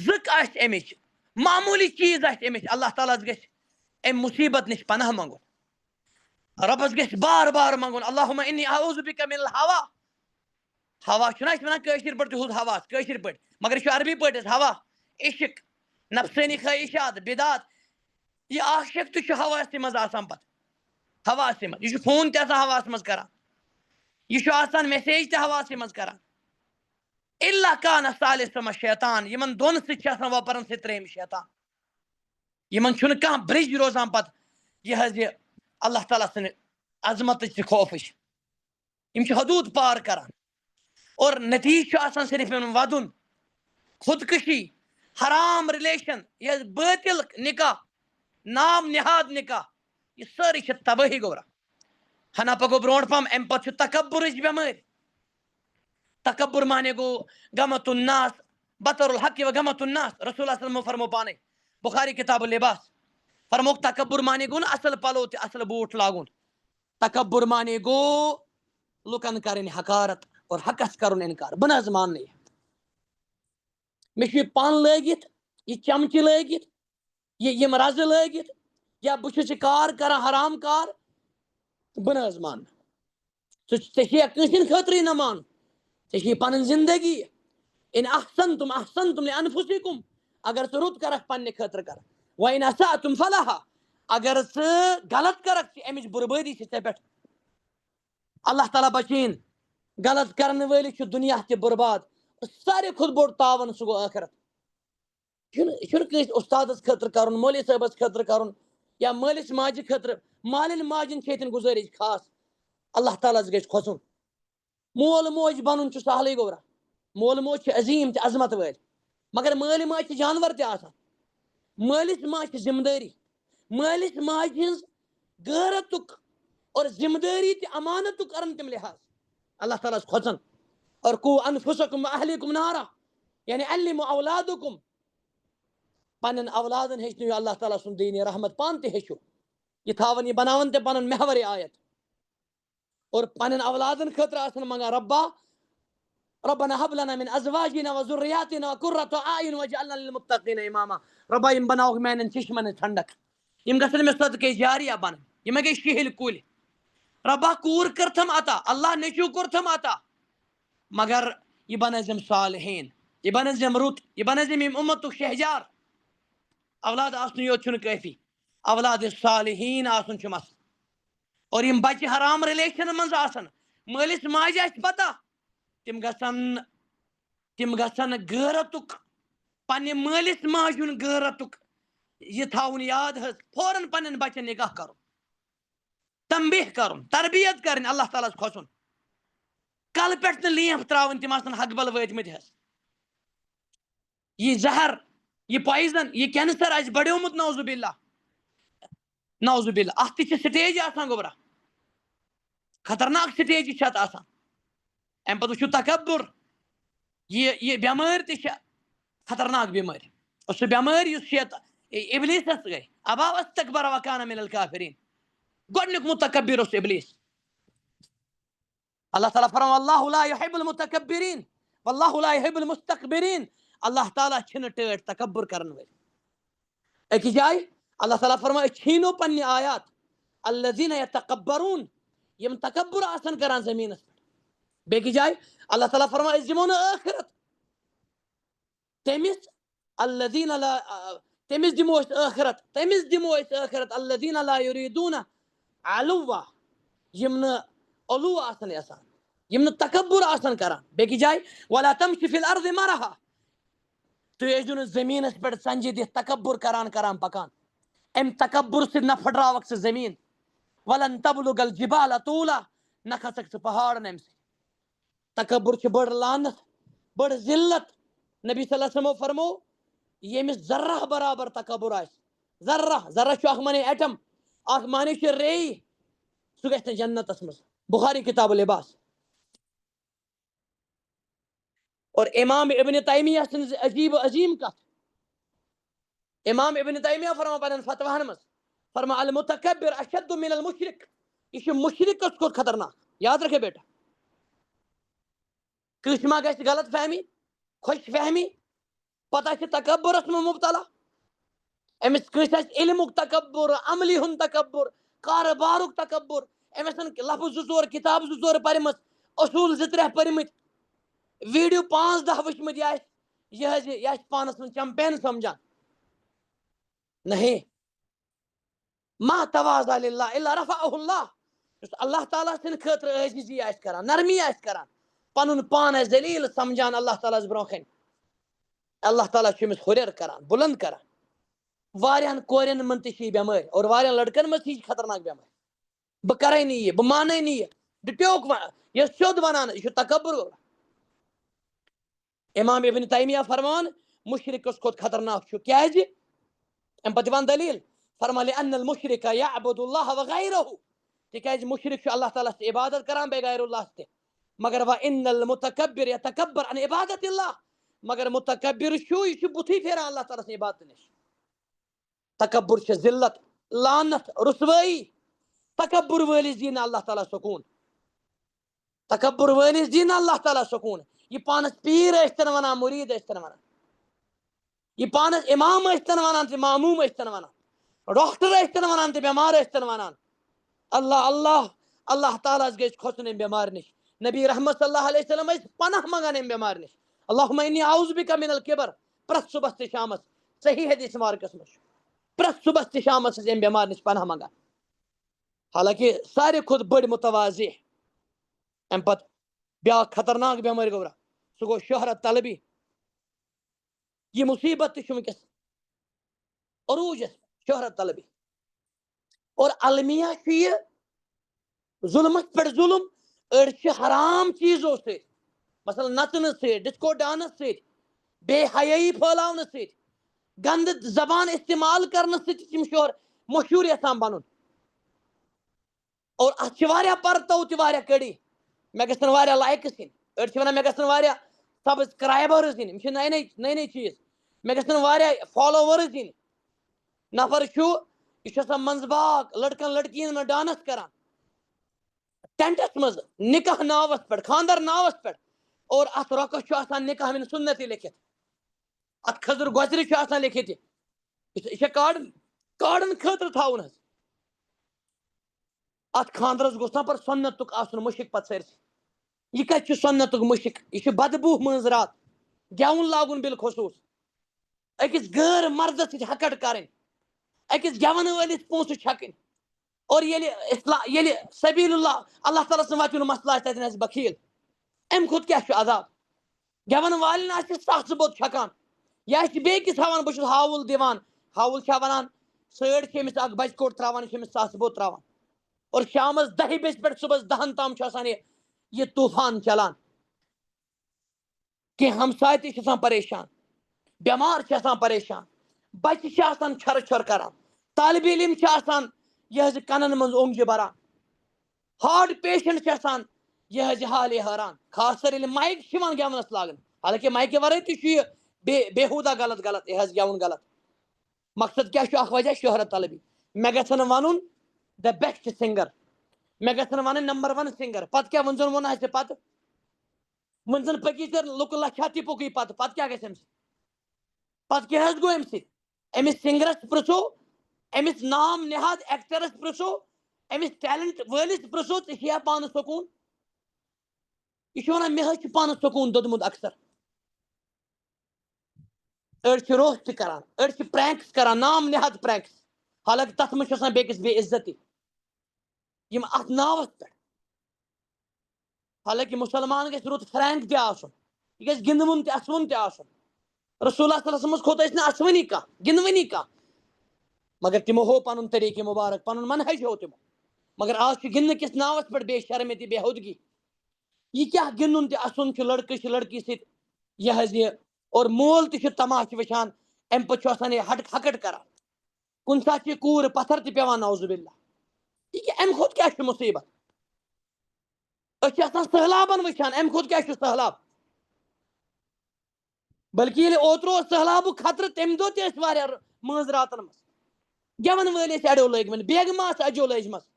زٕک آسہِ امِچ معموٗلی چیٖز آسہِ امِچ اللہ تعالیٰ ہس گژھِ امہِ مُصیبت نِش پناہ منٛگُن رۄبس گژھِ بار بار منٛگُن اللہُمہ انی اعوذ بِکَ مِنَ الہوا ہوا چھُنہ أسۍ وَنان کٲشِر پٲٹھۍ تِہُنٛد ہواس کٲشِر پٲٹھۍ مگر یہِ چھُ عربی پٲٹھۍ حظ ہوا عشق نفسٲنی خٲہِشات بِدات یہِ عاشق تہِ چھُ ہَواسٕے منٛز آسان پتہٕ ہَواسٕے منٛز یہِ چھُ فون تہِ آسان ہَوہَس منٛز کران یہِ چھُ آسان میسیج تہِ ہَواسٕے منٛز کران اِلّا کانَ ثالِثُہُمَ شیطان یِمن دۄن سۭتۍ چھِ آسان وۄپرن سۭتۍ ترٛیٚیِم شیطان یِمن چھُنہٕ کانٛہہ برٛج روزان پتہٕ یہِ حظ یہِ اللہ تعالیٰ سٕنٛدِ عظمتٕچ تہٕ خوفٕچ یِم چھِ حدوٗد پار کران اور نتیٖجہٕ چھُ آسان صرف یِمن ودُن خودکشی حرام رِلیشن یہِ حظ بٲطِل نکاح نام نِہاد نکاح یہِ سٲرٕے چھِ تبٲہی گوٚبرا ہنا پکو برونٛٹھ پہم امہِ پتہٕ چھُ تکبرٕچ بٮ۪مٲرۍ تکبر مانے گوٚو غمت الناس بطر الحق و غمت الناس رسول اللہ صلی اللہ علیہ وسلم فرمو پانے بخاری کتاب اللباس فرموک تکبر مانے گوٚو نہٕ اصل پلو تہِ اصل بوٗٹھ لاگُن تکبر مانے گوٚو لُکن کرٕنۍ حقارت اور حقس کرُن انکار بہٕ نہ حظ ماننہٕ یہِ مےٚ چھُ یہِ پن لٲگِتھ یہِ چمچہِ لٲگِتھ یِم رزٕ لٲگِتھ یا بہٕ چھُس یہِ کار کران حرام کار بہٕ نہ حظ ماننہٕ ژےٚ چھُیا کٲنٛسہِ ہِنٛدِ خٲطرٕے نہ مانُن ژےٚ چھِ پنٕنۍ زندگی اِن احسنتم احسنتم لانفسکم اگر ژٕ رُت کرکھ پننہِ خٲطرٕ کرکھ وَإِنْ أَسَأْتُمْ فَلَهَا اگر ژٕ غلط کرکھ اَمِچ بربٲدی چھِ ژےٚ پٮ۪ٹھ اللہ تعالیٰ بچٲیِن غلط کرن وٲلِس چھُ دُنیا تہِ برباد ساروی کھۄتہٕ بوٚڑ تاوان سُہ گوٚو ٲخرت یہِ چھُنہٕ کٲنٛسہِ اُستادس خٲطرٕ کرُن مولوی صٲبس خٲطرٕ کرُن یا مٲلِس ماجہِ خٲطرٕ مالٮ۪ن ماجٮ۪ن چھِ ییٚتٮ۪ن گُزٲرِش خاص اللہ تعالیٰ ہس گژھِ کھۄژُن مول موج بنُن چھُ سہلٕے گوٚبرا مول موج چھِ عظیٖم تہِ عظمت وٲلۍ مگر مٲلۍ ماجہِ چھِ جانور تہِ آسان مٲلِس ماجہِ چھِ ذمہٕ دٲری مٲلِس ماجہِ ہٕنٛز غٲرتُک اور ذمہٕ دٲری تہِ امانتُک کرن تِم لحاظ اللہ تعالیٰ ہس کھۄژان اور قو انفسکم اہلیکم نارا یعنی علموا اولادکم پنن اولادن ہیچنو اللہ تعالیٰ سن دین رحمت پان تہ ہیچو یہ تھاون یہ بناون تہ پنن محور آیت اور پنن اولادن خاطر آسن منگا ربنا هب لنا من ازواجنا وذرياتنا قرة اعين واجعلنا للمتقين اماما ربا یم بناو میانن چشمن ٹھنڈک یم گژھن میں صدقہ جاریہ بن یم گئی شہل کل ربا کور کرتھم عطا اللہ نیچو کرتھم عطا مگر یہ بنزم صالحین یہ بنزم رت یہ بنزم یم امتک شہجار اولاد آسن یوت چھن کافی اولاد صالحین آسن چھ مس اور یم بچہ حرام ریلیشن منز آسن مالس ماجہ آس پتہ تم گژھن غیرتک پنہ مالس ماجہ ہن غیرتک یہ تھاون یاد حس فوراً پنن بچن نکاح کرن تنبیہ کرن تربیت کرن اللہ تعالیٰ کھسن کل پہ لیمپ تراون تم آسن حق بل وٲتمٕتۍ حس یہ زہر یہ پوائزن یہ کینسر آس بڑیومت نعوذ باللہ نعوذ باللہ اتھ تہ چھ سٹیج آسان گوبرا خطرناک سٹیج چھ اتھ آسان ام پتہ وچھو تکبر یہ بیمار تہ چھ خطرناک بیمار اور سہ بیمار یس شیط ابلیسس گئی ابا واستکبر وکان من الکافرین گۄڈنیُک متکبر اوس ابلیس اللہ تعالیٰ فرمان اللہ لا يحب المتکبرین واللہ لا يحب المستکبرین اللہ تعالیٰ چھنہ ٹٲٹھ تکبر کرن وٲلۍ أکِس جایہِ اللہ تعالیٰ فرمان چھینو پننہِ آیات الذین یتکبرون یم تکبر آسن کران زمینس پہ بیٚکِس جایہِ اللہ تعالیٰ فرمان أسۍ دِمو نہٕ ٲخرت تٔمِس الذین لا تٔمِس دِمو أسۍ ٲخرت الذین لا یریٖدوٗنَ علوا یم نہٕ علو آسن یژھان یم نہٕ تکبر آسن کران بیٚکِس جایہِ ولا تمشی فی الارض مرحا تُہۍ ٲسۍزیو نہٕ زٔمیٖنس پٮ۪ٹھ سنجہِ دِتھ تکبر کران پکان امہِ تکبر سۭتۍ نہ پھٕٹراوکھ ژٕ زٔمیٖن ولن تبلغ الجبال طولا نہ کھسکھ ژٕ پہاڑن امہِ سۭتۍ تکبر چھِ بٔڑ لعنت بٔڑ ذلت نبی صلی اللہ علیہ وسلمو فرمو ییٚمِس ذرہ برابر تکبر آسہِ ذرہ چھُ اکھ معنی ایٹم اکھ معنی چھُ ریٚیہِ سُہ گژھِ نہٕ جنتس منٛز بخاری کتاب لباس اور امام ابن تیمیہ سٕنٛز عجیب و عظیم کتھ امام ابن تیمیہ فرما پنن فتوہن منٛز فرما المتکبر اشد من المشرک یہ چھُ مشرکس کھۄتہٕ خطرناک یاد رکھے بیٹا کٲنٛسہِ ما گژھِ غلط فہمی خوش فہمی پتہ چھِ تکبرس منٛز مبتلا أمِس کٲنٛسہِ آسہِ علمُک تکبر عملی ہُنٛد تکبر کارٕبارُک تکبر أمِس لفظ 2-4 کتاب 2-4 پرمژ اصوٗل 2-3 پٔرمٕتۍ ویڈیو 5-10 وٕچھمٕتۍ یہِ آسہِ پانس منٛز چمپین سمجھان نہیں ما تواضع للہ الا رفعہ اللہ یُس اللہ تعالیٰ سٕنٛدِ خٲطرٕ عٲجزی آسہِ کران نرمی آسہِ کران پنُن پان آسہِ ذلیٖل سمجھان اللہ تعالیٰ ہس برونٛہہ کنہِ اللہ تعالیٰ چھُ أمِس ہُرٮ۪ر کران بُلند کران واریاہن کورٮ۪ن منٛز تہِ چھِ یہِ بٮ۪مٲرۍ اور واریاہن لڑکن منٛز تہِ چھِ خطرناک بٮ۪مٲرۍ بہٕ کرے نہٕ یہِ بہٕ مانے نہٕ یہِ ڈِٹیوک یہِ سیوٚد ونان یہِ چھُ تکبر امام ابن تیمیہ فرمان مشرکس کھۄتہٕ خطرناک چھُ کیازِ امہِ پتہٕ دِوان دلیٖل فرمان لأن المشرک یعبد اللہ وغیرہ تِکیازِ مشرک چھُ اللہ تعالیٰ ہس عبادت کران بیٚیہِ غیر اللہ تہِ مگر وان المتکبر یتکبر عن عبادت اللہ مگر متکبر چھُ یہِ چھُ بُتھٕے پھیران اللہ تعالیٰ سٕنٛدِ عبادتہٕ نِش تکبر چھِ ذلت لعنت رسوٲیی تکبر وٲلِس دی نہٕ اللہ تعالیٰ سکوٗن تکبر وٲلِس دی نہٕ اللہ تعالیٰ سکوٗن یہ پانس پیٖر ٲسۍتن ونان مُریٖد ٲسۍتن ونان یہ پانس امام ٲسۍتن ونان تہٕ معموٗم ٲسۍتن ونان ڈاکٹر ٲسۍتن ونان تہٕ بٮ۪مار ٲسۍتن ونان اللہ اللہ اللہ تعالیٰ ہس گژھِ کھۄژُن امہِ بٮ۪مارِ نِش نبی رحمت صلی اللہ علیہ وسلم ٲسۍ پناہ منگان امہِ بٮ۪مارِ نِش اللہم انی اعوذ بک من الکبر پرٛٮ۪تھ صبحس تہٕ شامس صحیح حدیث مبارکس منٛز چھُ پرٛٮ۪تھ صبحس تہٕ شامس ٲسۍ امہِ بٮ۪مارِ نِش پناہ منگان حالانکہ ساروی کھۄتہٕ بٔڑ متواضع امہِ پتہٕ بیٛاکھ خطرناک بٮ۪مٲرۍ گوٚبرا سُہ گوٚو شہرت طلبی یہ مصیبت تہِ چھُ وٕنکیٚس عروٗجس شہرت طلبی اور المیہ چھُ یہِ ظُلمس پٮ۪ٹھ ظُلم أڑۍ چھِ حرام چیٖزو سۭتۍ مثلاً نژنہٕ سۭتۍ ڈسکو ڈانس سۭتۍ بے حیٲیی پھٲلاونہٕ سۭتۍ گندٕ زبان استعمال کرنہٕ سۭتۍ چھِ یِم مشہوٗر یژھان بنُن اور اتھ چھِ واریاہ پرتو تہِ واریاہ کٔڑی مےٚ گژھن واریاہ لایکٕس یِنۍ أڑۍ چھِ وَنان مےٚ گژھن واریاہ سبسکرایبٲرٕس یِنۍ یِم چھِ نٔے نٔے چیٖز مےٚ گژھن واریاہ فالووٲرٕس یِنۍ نفر چھُ یہِ چھُ آسان منٛزٕ باغ لڑکن لڑکِیَن منٛز ڈانس کران ٹینٹس منٛز نِکاح ناوس پٮ۪ٹھ خاندر ناوس پٮ۪ٹھ اور اتھ رۄقس چھُ آسان نِکاح مِن سُنتہِ لیکھِتھ اتھ خٔزٕر گۄجرِ چھُ آسان لیکھِتھ یہِ چھا کاڑن خٲطرٕ تھاوُن حظ اتھ خاندرس گوٚژھ نا پتہٕ سۄنتُک آسُن مُشک پتہٕ سٲرسٕے یہ کتہِ چھُ سۄنتُک مُشک یہ چھُ بدبوٗ مٲنٛزرات گٮ۪وُن لاگُن بالخصوٗص أکِس غٲر مردس سۭتۍ ہکٹ کرٕنۍ أکِس گٮ۪ون وٲلِس پونٛسہٕ چھکٕنۍ اور ییٚلہِ سبیٖل اللہ اللہ تعالیٰ سُنٛد وَتہِ ہُنٛد مسلہٕ آسہِ تتٮ۪ن آسہِ بخیٖل امہِ کھۄتہٕ کیٛاہ چھُ عذاب گٮ۪ون والٮ۪ن آسہِ ساسہٕ بوٚد چھکان یہِ آسہِ بیٚیہِ کِس ہاوان بہٕ چھُس ہاوُل دِوان ہاوُل چھا ونان سٲڑۍ چھِ أمِس اکھ بچہِ کوٚٹ تراوان یہِ چھِ أمِس ساسہٕ بوٚد تراوان اور شامس 10 بجہِ پٮ۪ٹھ صُبحس 10 تام چھُ آسان یہِ طوٗفان چلان کینٛہہ ہمساے تہِ چھِ آسان پریشان بٮ۪مار چھِ آسان پریشان بچہِ چھِ آسان چھۄرٕ چھۄرٕ کران طالبہِ علم چھِ آسان یہِ حظ کنن منٛز اوٚنٛگجہِ بران ہارٹ پیشنٹ چھِ آسان یہِ حظ یہِ حالے حٲران خاص کر ییٚلہِ مایِک چھِ یِوان گٮ۪ونس لاگنہٕ حالانکہِ مایکہِ ورٲے تہِ چھُ یہِ بےحوٗدہ غلط یہِ حظ گٮ۪وُن غلط مقصد کیٛاہ چھُ اکھ وجہ شہرت طلبی مےٚ گژھن ونُن دَ بیسٹ سِنگر مےٚ گژھن ونٕنۍ نمبر 1 سِنگر پتہٕ کیٛاہ وۄنۍ زن ووٚن آسہِ پتہٕ وۄنۍ زن پٔکی ژےٚ لُکہٕ لچھا تہِ پوٚکُے پتہٕ کیٛاہ گژھِ امہِ سۭتۍ پتہٕ کیٛاہ حظ گوٚو امہِ سۭتۍ أمِس سِنگرس پرژھو أمِس نام نِہاد ایکٹرس پرژھو أمِس ٹیلنٹ وٲلِس پرژھو ژےٚ چھِیا پانہٕ سکوٗن یہِ چھُ ونان مےٚ حظ چھُ پانس سکوٗن دوٚدمُت اکثر أڑۍ چھِ روسٹ کران أڑۍ چھِ پرینکس کران نام نِہاد پرینکس حالانکہِ تتھ منٛز چھُ آسان بیٚکِس بے عزتی یِم اتھ ناوس پٮ۪ٹھ حالانکہِ مُسلمان گژھِ رُت فرینک تہِ آسُن یہِ گژھِ گِنٛدوُن تہِ اَسوُن تہِ آسُن رسول اللہ صلی اللہ علیہ وسلمس کھوٚت ٲسۍ نہٕ اَسوٕنی کانٛہہ گِنٛدوٕنی کانٛہہ مگر تِمو ہوو پنُن طریٖقہٕ مُبارک پنُن منہج ہوو تِمو مگر آز چھُ گِنٛدنہٕ کِس ناوس پٮ۪ٹھ بے شرمی تہِ بے ہودگی یہِ کیٛاہ گِنٛدُن تہِ اَسُن چھُ لڑکہٕ چھِ لڑکی سۭتۍ یہِ حظ یہِ اور مول تہِ چھُ تماشہٕ وٕچھان امہِ پتہٕ چھُ آسان یہِ ہکٹ کران کُنہِ ساتہٕ چھِ یہِ کوٗر پتھر تہِ پیٚوان نعوذ باللہ یہِ کیٛاہ امہِ کھۄتہٕ کیٛاہ چھُ مُصیبت أسۍ چھِ آسان سہلابن وٕچھان امہِ کھۄتہٕ کیٛاہ چھُ سہلاب بلکہِ ییٚلہِ اوترٕ اوس سہلابُک خطرٕ تمہِ دۄہ تہِ ٲسۍ واریاہ مٲنٛزراتن منٛز گٮ۪ون وٲلۍ ٲسۍ اڑیو لٲگۍمٕتۍ بیگمہٕ آسہٕ اَجو لٲجمژٕ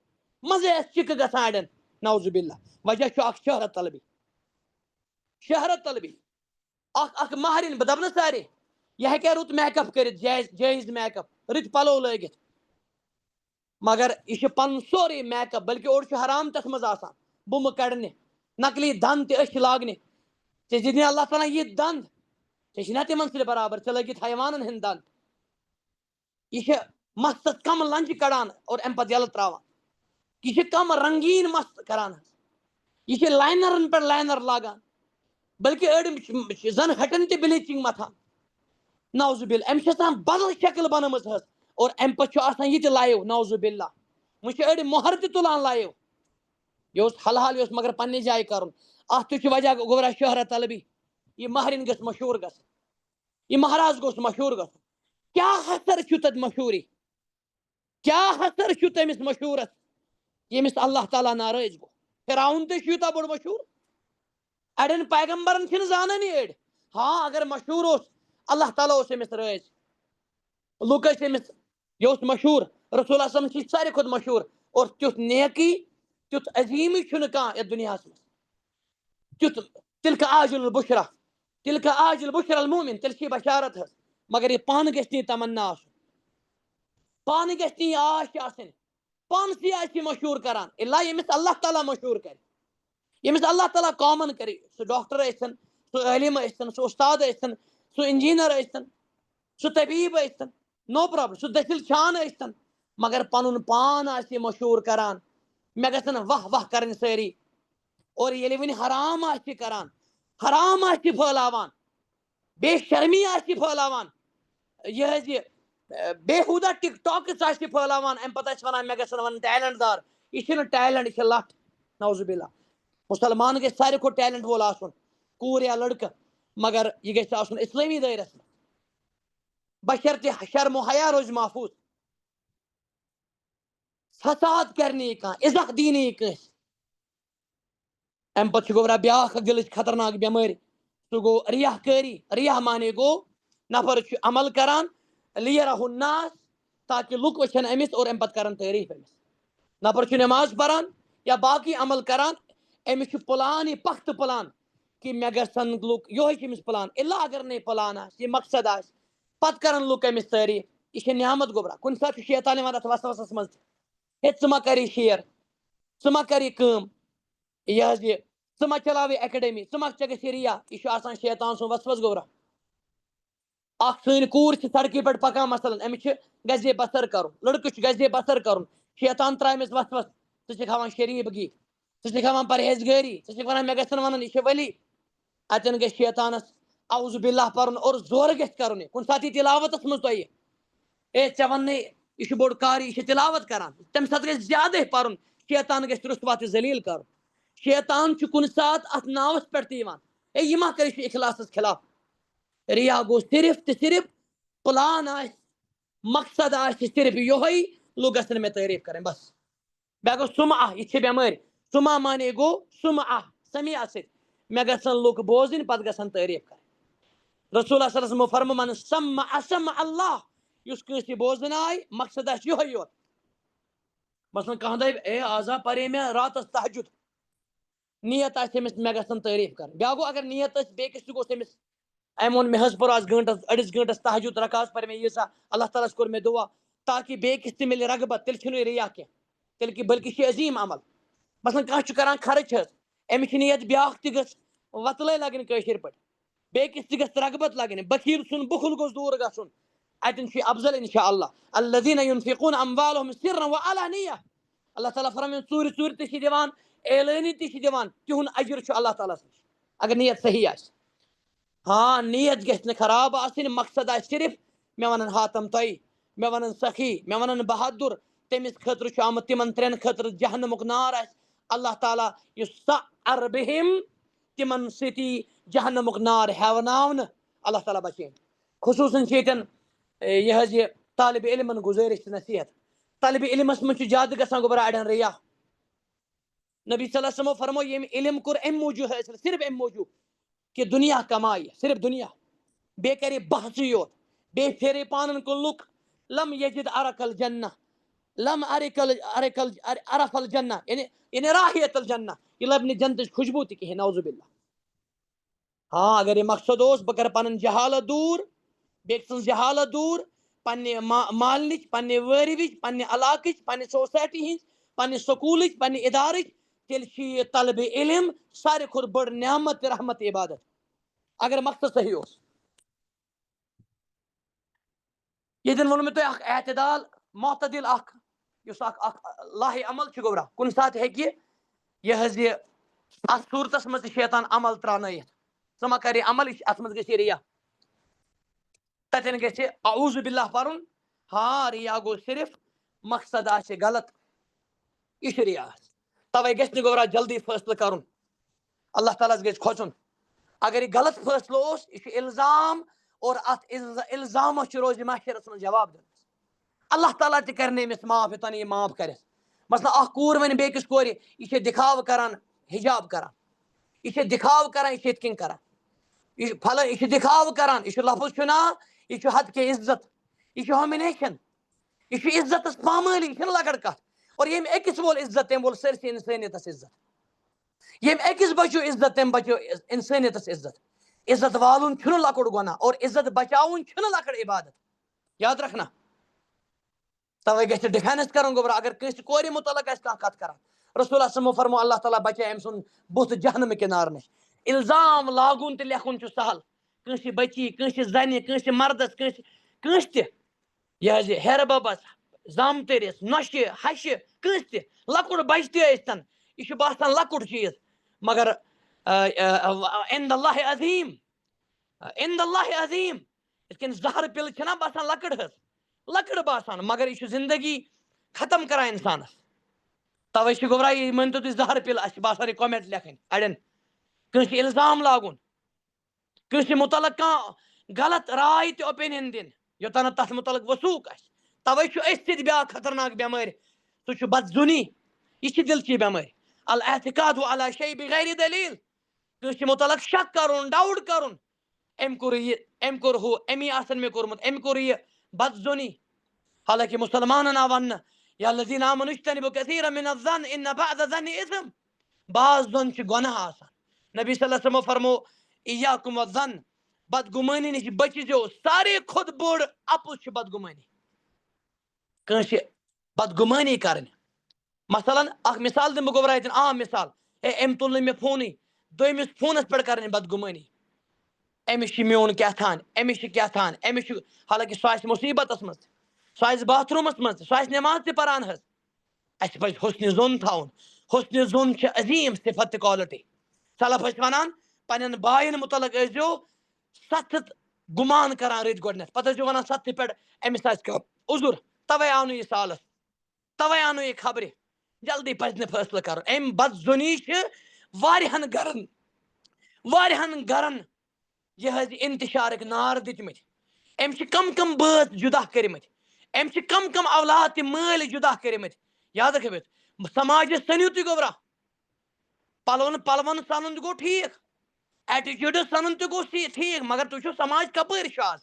منٛزے ٲسۍ چِکہٕ گژھان اڑٮ۪ن نعوذ باللہ وجہ چھُ اکھ شہرت طلبی اکھ مہرِنۍ بہٕ دپہٕ نہٕ سارے یہِ ہیٚکہِ ہا رُت میک اپ کٔرِتھ جٲیز میک اپ رٕتۍ پلو لٲگِتھ مگر یہِ چھُ پنُن سورُے میک اپ بلکہِ اوٚڑ چھُ حرام تتھ منٛز آسان بُمہٕ کڑنہِ نقلی دند تہِ أچھ لاگنہِ ژےٚ دِتۍ نہٕ اللہ تعالیٰ یِتھۍ دند ژےٚ چھِی نا تِمن سۭتۍ برابر ژےٚ لٲگِتھ حیوانن ہٕنٛدۍ دند یہِ چھِ مستس کم لنجہِ کڑان اور امہِ پتہٕ یلہٕ تراوان یہِ چھِ کم رنگیٖن مست کران یہِ چھِ لاینرن پٮ۪ٹھ لاینر لاگان بلکہِ أڑۍ زن ہٹن تہِ بلیٖچنگ متھان نعوذ باللہ أمِس چھِ آسان بدل شکل بنٲومٕژ حظ اور امہِ پتہٕ چھُ آسان یہِ تہِ لایِو نعوذ باللہ وۄنۍ چھِ أڑۍ مۄہر تہِ تُلان لایِو یہِ اوس حلحال یہِ اوس مگر پننہِ جایہِ کرُن اتھ تہِ چھُ وجہ گوٚبرا شہرت طلبی یہِ مہرِنۍ گٔژھ مشہوٗر گژھٕنۍ یہِ مہراز گوٚژھ مشہوٗر گژھُن کیٛاہ حسر چھُ تتہِ مشہوٗری کیٛاہ حسر چھُ تٔمِس مشہوٗرس ییٚمِس اللہ تعالیٰ ناراض گوٚو فِراوُن تہِ چھُ یوٗتاہ بوٚڑ مشہوٗر اڑٮ۪ن پیغمبرن چھِنہٕ زانٲنی أڑۍ ہاں اگر مشہوٗر اوس اللہ تعالیٰ اوس أمِس رٲضۍ لُکھ ٲسۍ أمِس یہِ اوس مشہوٗر رسول اللہ صلی اللہ علیہ وسلم چھِ ساروی کھۄتہٕ مشہوٗر اور تیُتھ نیکی تیُتھ عظیٖمٕے چھُنہٕ کانٛہہ یتھ دُنیاہس منٛز تیُتھ تِلکہٕ عاجل البشرى المومن تیٚلہِ چھِ یہِ بشارت حظ مگر یہِ پانہٕ گژھِ نہٕ یہِ تمنا آسُن پانہٕ گژھِ نہٕ یہِ آش آسٕنۍ پانسٕے آسہِ یہِ مشہوٗر کران اِلا ییٚمِس اللہ تعالیٰ مشہوٗر کرِ ییٚمِس اللہ تعالیٰ کامن کرِ سُہ ڈاکٹر ٲسِن سُہ عٲلِم ٲسِن سُہ اُستاد ٲسِن سُہ انجیٖنر ٲسِن سُہ طبیٖب ٲسِن نو پرابلم سُہ دٔسِل چھان ٲسِن مگر پنُن پان آسہِ یہِ مشہوٗر کران مےٚ گژھن واہ واہ کرٕنۍ سٲری اور ییٚلہِ وۄنۍ حرام آسہِ یہِ کران حرام آسہِ یہِ پھٲلاوان بے شرمی آسہِ یہِ پھٲلاوان یہِ حظ یہِ بےحوٗدہ ٹِک ٹاکٕس آسہِ یہِ پھٲلاوان امہِ پتہٕ آسہِ ونان مےٚ گژھن ونٕنۍ ٹیلنٹ دار یہِ چھُنہٕ ٹیلنٹ یہِ چھِ لٹھ نعوذ باللہ مُسلمان گژھِ ساروی کھۄتہٕ ٹیلنٹ وول آسُن کوٗر یا لڑکہٕ مگر یہِ گژھِ آسُن اسلٲمی دٲیرس منٛز بشرطِ شرم و حیا روزِ محفوٗظ فساد کرِ نہٕ یہِ کانٛہہ عزت دی نہٕ یہِ کٲنٛسہِ ام پتہ گو بیاکھ دلچ خطرناک بیمار سہ گو ریاہ کاری. ریاہ مانے گو نفر عمل کران لیرہ الناس تاکہ لُکھ وٕچھن أمِس اور امہِ پتہٕ کرن تعریف أمِس. نفر چھُ نٮ۪ماز پران یا باقی عمل کران أمِس چھُ پلان یہِ پختہٕ پلان کہ مےٚ گژھن لُکھ یِہوے چھُ أمِس پلان. الا اگر نہٕ یہِ پلان آسہِ یہِ مقصد آسہِ پتہٕ کرن لُکھ أمِس تعریف. یہِ چھِ نعمت گوٚبرا. کُنہِ ساتہٕ چھُ شیطان یِوان اتھ وسوسس منٛز تہِ ہے ژٕ ما کر یہِ شیر ژٕ ما کر یہِ کٲم یہِ حظ یہِ ژٕ ما چلاو یہِ اکیڈمی ژٕ ما ژےٚ گژھِ ریا. یہِ چھُ آسان شیطان سُنٛد وسوس گوٚبرا. اکھ سٲنۍ کوٗر چھِ سڑکہِ پٮ۪ٹھ پکان مثلاً أمِس چھِ گزے بسر کرُن لڑکہٕ چھُ گزے بسر کرُن شیطان ترٛایہِ أمِس وسوس ژٕ چھکھ ہاوان شریٖفگی ژٕ چھکھ ہاوان پرہیزگٲری ژٕ چھکھ ونان مےٚ گژھن ونُن یہِ چھُ ؤلی. اتٮ۪ن گژھِ شیطانس اعوذ باللہ پرُن اور زورٕ گژھِ کرُن یہِ. کُنہِ ساتہٕ یی تلاوتس منٛز تۄہہِ اے ژےٚ وننے یہِ چھُ بوٚڑ کاری یہِ چھِ تلاوت کران تمہِ ساتہٕ گژھِ زیادے پرُن. شیطان گژھِ رُسوا تہٕ ذلیٖل کرُن. شیطان چھُ کُنہِ ساتہٕ اتھ ناوس پٮ۪ٹھ تہِ یِوان اے یہِ ما کر یہِ چھُ اخلاصس خلاف. ریا گوٚو صرف تہٕ صرف پلان آسہِ مقصد آسہِ صرف یِہوے لُکھ گژھن مےٚ تعریف کرٕنۍ بس. بیٚیہِ گوٚو سُمعہ یہِ چھِ بٮ۪مٲرۍ. سُمعہ مانے گوٚو سُمعہ سمیع سۭتۍ مےٚ گژھن لُکھ بوزٕنۍ پتہٕ گژھن تعریف کرٕنۍ. رسول اللہ صلی اللہ علیہ وسلم فرمو من سمع اللہ یُس کٲنٛسہِ یہِ بوزن آیہِ مقصد آسہِ یِہوے یوت. مثلاً کانٛہہ دپہِ اے آز ہا پرے مےٚ راتس تہجد نیت آسہِ أمِس مےٚ گژھن تعریف کرٕنۍ. بیٛاکھ گوٚو اگر نیت ٲسۍ بیٚکِس تہِ گوٚژھ أمِس أمۍ ووٚن مےٚ حظ پوٚر آز گٲنٛٹس أڑِس گٲنٛٹس تہجد رکاژ پرِ مےٚ ییٖژاہ اللہ تعالیٰ ہس کوٚر مےٚ دُعا تاکہِ بیٚکِس تہِ مِلہِ رغبت. تیٚلہِ چھُنہٕ یہِ ریا کینٛہہ تیٚلہِ کہِ بلکہِ چھِ عظیٖم عمل. مثلاً کانٛہہ چھُ کران خرٕچ حظ أمِس چھِ نیت بیٛاکھ تہِ گٔژھ وتلے لگٕنۍ کٲشِر پٲٹھۍ بیٚکِس تہِ گٔژھ رغبت لگٕنۍ. بخیل سُنٛد بُخل گوٚژھ دوٗر گژھُن. اتٮ۪ن چھُ یہِ افضل انشاء اللہ. الذین ینفقون اموالهم سرا وعلانیہ اللہ تعالیٰ فرماوَن ژوٗرِ ژوٗرِ تہِ چھِ دِوان اعلٲنی تہِ چھِ دِوان تِہُنٛد اجر چھُ اللہ تعالیٰ ہس نِش اگر نیت صحیح آسہِ. ہاں نیت گژھِ نہٕ خراب آسٕنۍ مقصد آسہِ صرف مےٚ ونن ہاتم تۄہہِ مےٚ ونن سخی مےٚ ونن بہادُر. تٔمِس خٲطرٕ چھُ آمُت تِمن ترٛٮ۪ن خٲطرٕ جہنمُک نار آسہِ اللہ تعالیٰ یُس سعر بِہِم تِمن سۭتی جہنمُک نار ہیوناونہٕ اللہ تعالیٰ بچٲیِن. خصوٗصن چھِ ییٚتٮ۪ن یہِ حظ یہِ طالبہِ علمن گُزٲرِش تہٕ نصیحت. طالبہِ علمس منٛز چھُ زیادٕ گژھان گوٚبرا اڑٮ۪ن ریا. نبی صلی اللہ علیہ وسلمو فرمو ییٚمۍ علم کوٚر امہِ موٗجوٗب حٲصِل صرف امہِ موٗجوٗب کہ دُنیا کمایہِ صرف دُنیا بیٚیہِ کرِ بحثٕے یوت بیٚیہِ پھیرے پانن کُن لُکھ لم یجد عرق الجنہ لم عرف الجنہ یعنی راحیت الجنہ یہِ لبہِ نہٕ جنتٕچ خوشبوٗ تہِ کِہیٖنۍ نعوذ باللہ. ہاں اگر یہِ مقصد اوس بہٕ کرٕ پنٕنۍ جہالت دوٗر بیٚکہِ سٕنٛز جہالت دوٗر پننہِ مالنٕچ پننہِ وٲرۍوٕچ پننہِ علاقٕچ پننہِ سوسایٹی ہِنٛز پننہِ سکوٗلٕچ پننہِ ادارٕچ تیٚلہِ چھُ یہِ طلبہِ علم ساروی کھۄتہٕ بٔڑ نعمت تہٕ رحمت تہٕ عبادت اگر مقصد صحیح اوس. ییٚتٮ۪ن ووٚن مےٚ تۄہہِ اکھ اعتدال معتدل اکھ یُس اکھ لاہہِ عمل چھُ گوٚبرا. کُنہِ ساتہٕ ہیٚکہِ یہِ حظ یہِ اتھ صوٗرتس منٛز تہِ شیطان عمل ترٛاونٲیِتھ. ژٕ ما کر یہِ عمل یہِ چھُ اتھ منٛز گژھِ یہِ ریا. تتٮ۪ن گژھِ اعوذ باللہ پرُن. ہاں ریا گوٚو صرف مقصد آسہِ غلط یہِ چھُ ریا. توے گژھِ نہٕ گوٚبرا جلدی فٲصلہٕ کرُن اللہ تعالیٰ ہس گژھِ کھوژُن. اگر یہِ غلط فٲصلہٕ اوس یہِ چھُ الزام اور اتھ الزامس چھُ روزِ محشرس منٛز جواب دِنس. اللہ تعالیٰ تہِ کرِ نہٕ أمِس معاف یوٚتانۍ یہِ معاف کرٮ۪س. مثلاً اکھ کوٗر ونہِ بیٚکِس کورِ یہِ چھِ دِکھاوٕ کران حجاب کران یہِ چھِ دِکھاوٕ کران یہِ چھِ یِتھ کٔنۍ کران یہِ چھُ پھلٲنۍ یہِ چھُ دِکھاوٕ کران یہِ چھُ لفظ چھُ نا یہِ چھُ حد کے عزت یہِ چھُ ہومنیشن یہِ چھُ عزتس پامٲلی یہِ چھُنہٕ لۄکٕٹ کتھ. اور ییٚمۍ أکِس وول عزت تٔمۍ وول سٲرسٕے انسٲنیتس عزت. ییٚمۍ أکِس بچو عزت تٔمۍ بچو انسٲنیتس عزت. عزت والُن چھُنہٕ لۄکُٹ گۄناہ اور عزت بچاوُن چھُنہٕ لۄکٕٹ عبادت یاد رکھنا. توے گژھِ ڈِفینس کرُن گوٚبرا اگر کٲنٛسہِ کورِ مُتعلق آسہِ کانٛہہ کتھ کران. رسول اللہ صلی اللہ علیہ وسلمو فرمو اللہ تعالیٰ بچاے أمۍ سُنٛد بُتھ جہنمہٕ کہِ نارٕ نِش. الزام لاگُن تہٕ لیکھُن چھُ سہل. کٲنٛسہِ بچی کٲنٛسہِ زنہِ کٲنٛسہِ مردس کٲنٛسہِ تہِ یہِ حظ یہِ ہیرٕ ببس زامتٕرِس نۄشہِ ہشہِ کٲنٛسہِ تہِ لۄکُٹ بچہِ تہِ ٲسۍتن یہِ چھُ باسان لۄکُٹ چیٖز مگر عند اللہ عظیٖم عند اللہ عظیٖم. یِتھ کٔنۍ زہر پِلہٕ چھِنہ باسان لۄکٕٹ حظ لۄکٕٹ باسان مگر یہِ چھُ زندگی ختم کران انسانس. توے چھُ گوٚبرا یہِ مٲنۍتو تُہۍ زہر پِلہٕ اَسہِ چھِ باسان یہِ کومٮ۪نٹ لیکھٕنۍ اڑٮ۪ن کٲنٛسہِ الزام لاگُن کٲنٛسہِ مُتعلق کانٛہہ غلط راے تہِ اوپینین دِنۍ یوٚتانۍ نہٕ تتھ مُتعلق وثوٗق آسہِ. توے چھُ أسۍ سۭتۍ بیٛاکھ خطرناک بٮ۪مٲرۍ سُہ چھُ بدظُنی. یہِ چھِ دِلچی بٮ۪مٲرۍ. الاعتقاد علی شیء بغیر دلیل کٲنٛسہِ متعلق شک کرُن ڈاوٹ کرُن أمۍ کوٚر یہِ أمۍ کوٚر ہُہ أمی آسن مےٚ کوٚرمُت أمۍ کوٚر یہِ بد زونی حالانکہ مسلمانن آو وننہٕ یا الذین آمنوا اجتنبوا کثیرا من الظن ان بعض الظن اثم بعض زن چھُ گۄناہ آسان نبی صلی اللہ علیہ وسلمو فرمو ایاکم والظن بدگُمٲنی نِش بٔچِزیو ساروی کھۄتہٕ بوٚڑ اَپُز چھُ بدگُمٲنی کٲنٛسہِ بدگُمٲنی کرٕنۍ مثلاً اکھ مثال دِمہٕ بہٕ گوٚبرا ییٚتٮ۪ن عام مثال ہے أمۍ تُل نہٕ مےٚ فونٕے دوٚیمِس فونس پٮ۪ٹھ کرٕنۍ بدگُمٲنی أمِس چھِ میون کیٛاہ تھان أمِس چھِ کیٛاہ تھان أمِس چھُ حالانکہ سُہ آسہِ مُصیبتس منٛز تہِ سُہ آسہِ باتھ روٗمس منٛز تہِ سُہ آسہِ نٮ۪ماز تہِ پران حظ اَسہِ پزِ حُسنِ ظوٚن تھاوُن حُسنِ ظوٚن چھِ عظیٖم صفت تہٕ کالٹی سلف ٲسۍ ونان پننٮ۪ن بایَن مُتعلق ٲسۍزیو 7 گُمان کران رٕتۍ گۄڈنٮ۪تھ پتہٕ ٲسۍزیو ونان 7 پٮ۪ٹھ أمِس آسہِ کانٛہہ عذر توے آو نہٕ یہِ سالس توے آو نہٕ یہِ خبرِ جلدی پزِ نہٕ فٲصلہٕ کرُن أمۍ بد زونی چھِ واریاہن گرن یہ حظ انتشارٕکۍ نار دِتمٕتۍ أمۍ چھِ کم بٲژ جُدا کٔرمٕتۍ أمۍ چھِ کم اولاد تہِ مٲلۍ جُدا کٔرمٕتۍ یاد تھٲوِتھ سماجس ژھٕنِو تُہۍ گوٚبرا پلون ژلُن تہِ گوٚو ٹھیٖک ایٹِچوٗڈس ژلُن تہِ گوٚو ٹھیٖک مگر تُہۍ چھِو سماج کپٲرۍ چھُ آز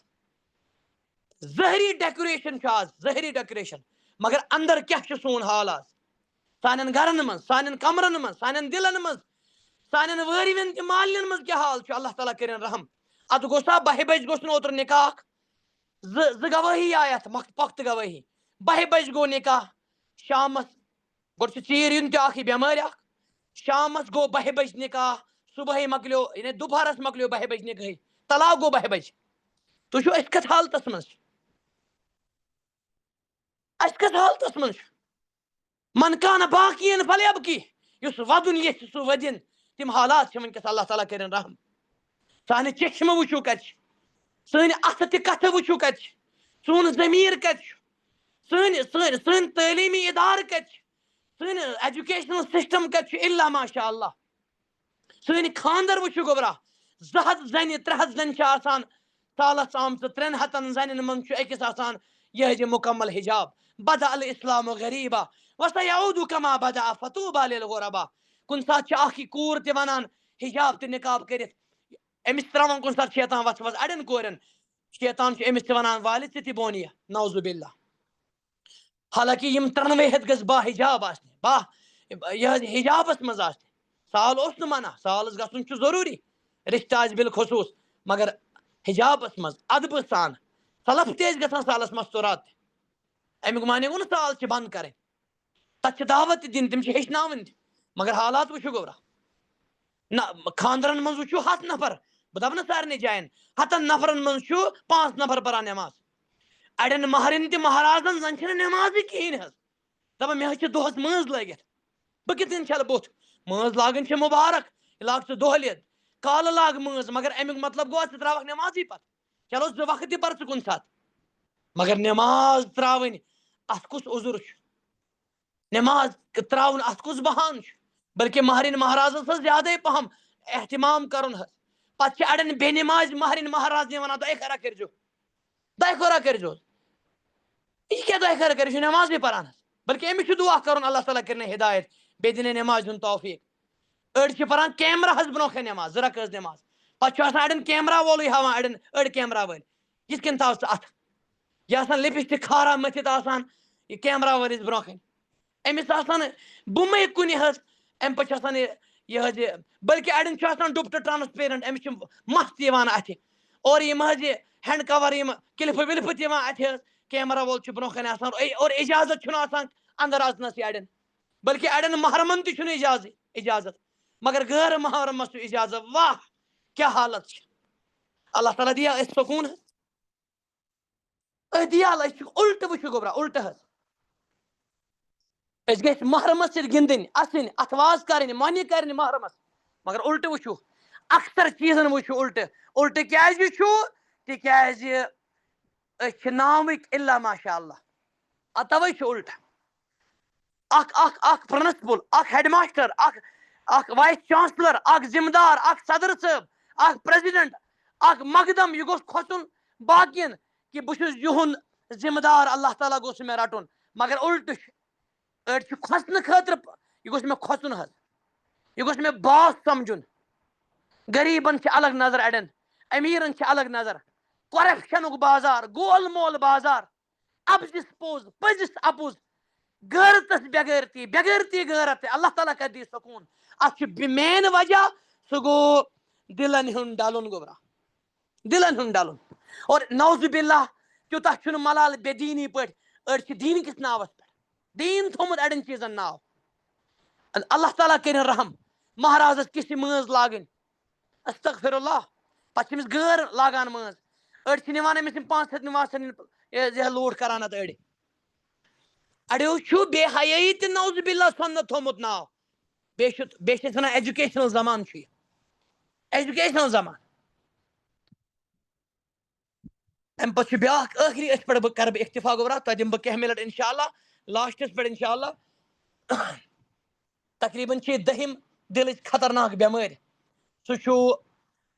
ظٲہری ڈیکوریشن چھُ آز ظٲہری ڈیکوریشن مگر اندر کیٛاہ چھُ سون حال آز سانٮ۪ن گرن منٛز سانٮ۪ن کمرن منٛز سانٮ۪ن دلن منٛز سانٮ۪ن وٲرۍوٮ۪ن تہِ مالنٮ۪ن منٛز کیٛاہ حال چھُ اللہ تعالیٰ کٔرِنۍ رحم اتھ گوٚژھ سا 12 بجہِ گوٚژھ نہٕ اوترٕ نکاح اکھ زٕ گوٲہی آیہِ اتھ پۄختہٕ گوٲہی 12 بجہِ گوٚو نکاح شامس گۄڈٕ چھُ ژیٖرۍ یُن تہِ اکھ یہِ بٮ۪مٲرۍ اکھ شامس گوٚو 12 بجہِ نکاح صبحٲے مۄکلیو یعنی دُپہرس مۄکلیو 12 بجہِ نکاحی طلاق گوٚو 12 بجہِ تُہۍ چھِو أسۍ کتھ حالتس منٛز چھِ أسۍ کتھ حالتس منٛز چھُ من کانہ باقین فلیبکی یُس ودُن یژھِ سُہ ودِن تِم حالات چھِ وٕنکیٚس اللہ تعالیٰ کٔرِنۍ رحم سانہِ چشمہٕ وٕچھِو کتہِ چھِ سٲنۍ اتھٕ تہِ کتھٕ وٕچھِو کتہِ چھِ سون ضمیٖر کتہِ چھُ سٲنۍ تعلیٖمی ادارٕ کتہِ چھِ سٲنۍ ایجوکیشنل سسٹم کتہِ چھُ الا ماشاء اللہ سٲنۍ خاندر وٕچھِو گوٚبرا 2 ہتھ زنہِ 3 ہتھ زنہِ چھِ آسان سالس آمژٕ 3 ہتن زنٮ۪ن منٛز چھُ أکِس آسان یہِ حظ یہِ مُکمل حجاب بدأ الاسلام غریٖبا وسیعود کما بدأ فطوبى للغرباء کُنہِ ساتہٕ چھِ اکھ یہِ کوٗر تہِ ونان حجاب تہٕ نقاب کٔرِتھ أمِس تراوان کُنہِ ساتہٕ شیطان وسوس اڑٮ۪ن کورٮ۪ن شیطان چھُ أمِس تہِ ونان والہِ ژٕ تہِ بوٚن یہِ نعوذ باللہ حالانکہ یِم 3 ہتھ گژھِ با حجاب آسنہِ یہِ حظ حجابس منٛز آسنہِ سال اوس نہٕ منع سالس گژھُن چھُ ضروٗری رشتہٕ آسہِ بالخصوٗص مگر حجابس منٛز ادبہٕ سان سلف تہِ ٲسۍ گژھان سالس مستوٗرات تہِ امیُک معنی گوٚو نہٕ سال چھِ بنٛد کرٕنۍ تتھ چھِ دعوت تہِ دِنۍ تِم چھِ ہیٚچھناوٕنۍ تہِ مگر حالات وٕچھِو گوٚبرا نہ خاندرن منٛز وٕچھِو 100 نفر بہٕ دپہٕ نہٕ سارنٕے جاین 100 نفرن منٛز چھُ 5 نفر پران نٮ۪ماز اڑٮ۪ن مہرٮ۪ن تہِ مہرازن زن چھنہٕ نٮ۪مازٕے کہیٖنۍ حظ دپان مےٚ حظ چھِ دۄہس مٲنٛز لٲگِتھ بہٕ کِتھ کٔنۍ چھلہٕ بُتھ مٲنٛز لاگٕنۍ چھِ مُبارک یہِ لاگ ژٕ دۄہلہِ کالہٕ لاگ مٲنٛز مگر امیُک مطلب گوٚو ژٕ تراوکھ نٮ۪مازٕے پتہٕ چلو 2 وقت تہِ پر ژٕ کُنہِ ساتہٕ مگر نٮ۪ماز تراوٕنۍ اتھ کُس عذر چھُ نٮ۪ماز تراوُن اتھ کُس بہانہٕ چھُ بلکہِ مہرٮ۪ن مہرازس حظ زیادے پہم احتمام کرُن حظ پتہٕ چھِ اڑٮ۪ن بے نٮ۪مازِ مہرٮ۪ن مہرازنہِ ونان 2 خٲرا کٔرزیو 2 خٲرا کٔرزیو یہِ کیٛاہ 2 خٲرا کٔرِو یہِ چھُ نٮ۪مازٕے پران حظ بلکہِ أمِس چھُ دعا کرُن اللہ تعالیٰ کٔرِنۍ ہدایت بیٚیہِ دِنٕے نٮ۪مازِ ہُنٛد توفیٖق أڑۍ چھِ پران کیمراہس برونٛہہ کنہِ نٮ۪ماز 2 رکٲژ نٮ۪ماز پتہٕ چھُ آسان اڑٮ۪ن کیمرا وولٕے ہاوان أڑۍ کیمرا وٲلۍ یِتھ کٔنۍ تھاو ژٕ اتھٕ یہِ آسان لپسٹک کھارا مٔتھِتھ آسان یہِ کیمرا وٲلِس برونٛہہ کنہِ أمِس آسان بُمے کُنہِ حظ امہِ پتہٕ چھُ آسان یہِ حظ یہِ بلکہِ اڑٮ۪ن چھُ آسان ڈُپٹہٕ ٹرانسپیرنٹ أمِس چھُ مس تہِ یِوان اتھِ اور یِم حظ یہِ ہینڈ کور یِم کلفہٕ وِلفہٕ تہِ یِوان اتھِ حظ کیمرا وول چھُ برونٛہہ کنہِ آسان اور اجازت چھُنہٕ آسان اندر اژنس اڑٮ۪ن بلکہِ اڑٮ۪ن محرمن تہِ چھُنہٕ اجازت مگر غٲر محرمس چھُ اجازت واہ کیٛاہ حالت چھِ اللہ تعالیٰ دِیا أسۍ سکوٗن حظ أسۍ دِیال أسۍ چھِ الٹہٕ وٕچھِو گوٚبرا الٹہٕ حظ أسۍ گژھِ محرمس سۭتۍ گِنٛدٕنۍ اَسٕنۍ اتھواز کرٕنۍ مۄنہِ کرنہِ محرمس مگر الٹہٕ وٕچھِو اکثر چیٖزن وٕچھِو الٹہٕ کیٛازِ چھُ تِکیٛازِ أسۍ چھِ نامٕکۍ الا ماشاء اللہ توے چھُ الٹہٕ اکھ پرنسپل اکھ ہیڈ ماسٹر اکھ وایس چانسلر اکھ ذمہٕ دار اکھ صدر صٲب اکھ پریزیڈنٹ اکھ مقدم یہِ گوٚژھ کھوژُن باقین کہِ بہٕ چھُس یِہُنٛد ذمہٕ دار اللہ تعالیٰ گوٚژھ مےٚ رٹُن مگر الٹہٕ چھُ أڑۍ چھِ کھۄژنہٕ خٲطرٕ یہِ گوٚژھ مےٚ کھوژُن حظ یہ گوش میں باس سمجھن غریبن چھ الگ نظر اڑین امیرن چھ الگ نظر کرپشنک بازار گول مول بازار ابزس پوز پزس اپوز غیرتس بغیرتی بغیرتی غیرت اللہ تعالیٰ کر دی سکون ات مین وجہ سہ گو دلن ہند ڈلن گوبرا دلن ہند ڈلن اور نوز باللہ تیوتہ چھ ملال بے دینی پہ اڑ دین کس ناوس پہ دین تھومت اڑین چیزن ناو اللہ تعالیٰ کرن رحم مہرازس کس مز لاگن استغفر اللہ پتہ امس غیر لاگان مز اڑ نوان امس 500 نواسن لوٹ کران اڑ اڑیو چھ بے حیائی تہ نوز باللہ سنت تھومت ناو بیس ونان ایجوکیشنل زمان چھ ایجوکیشنل زمان ام پتہ بیاکھ آخری اتھ پہ کر بہ اکتفا گوبرا تہ دم بہ منٹ انشاءاللہ لاسٹس پہ انشاءاللہ تقریباً چھ دہم دلچ خطرناک بیمار سہ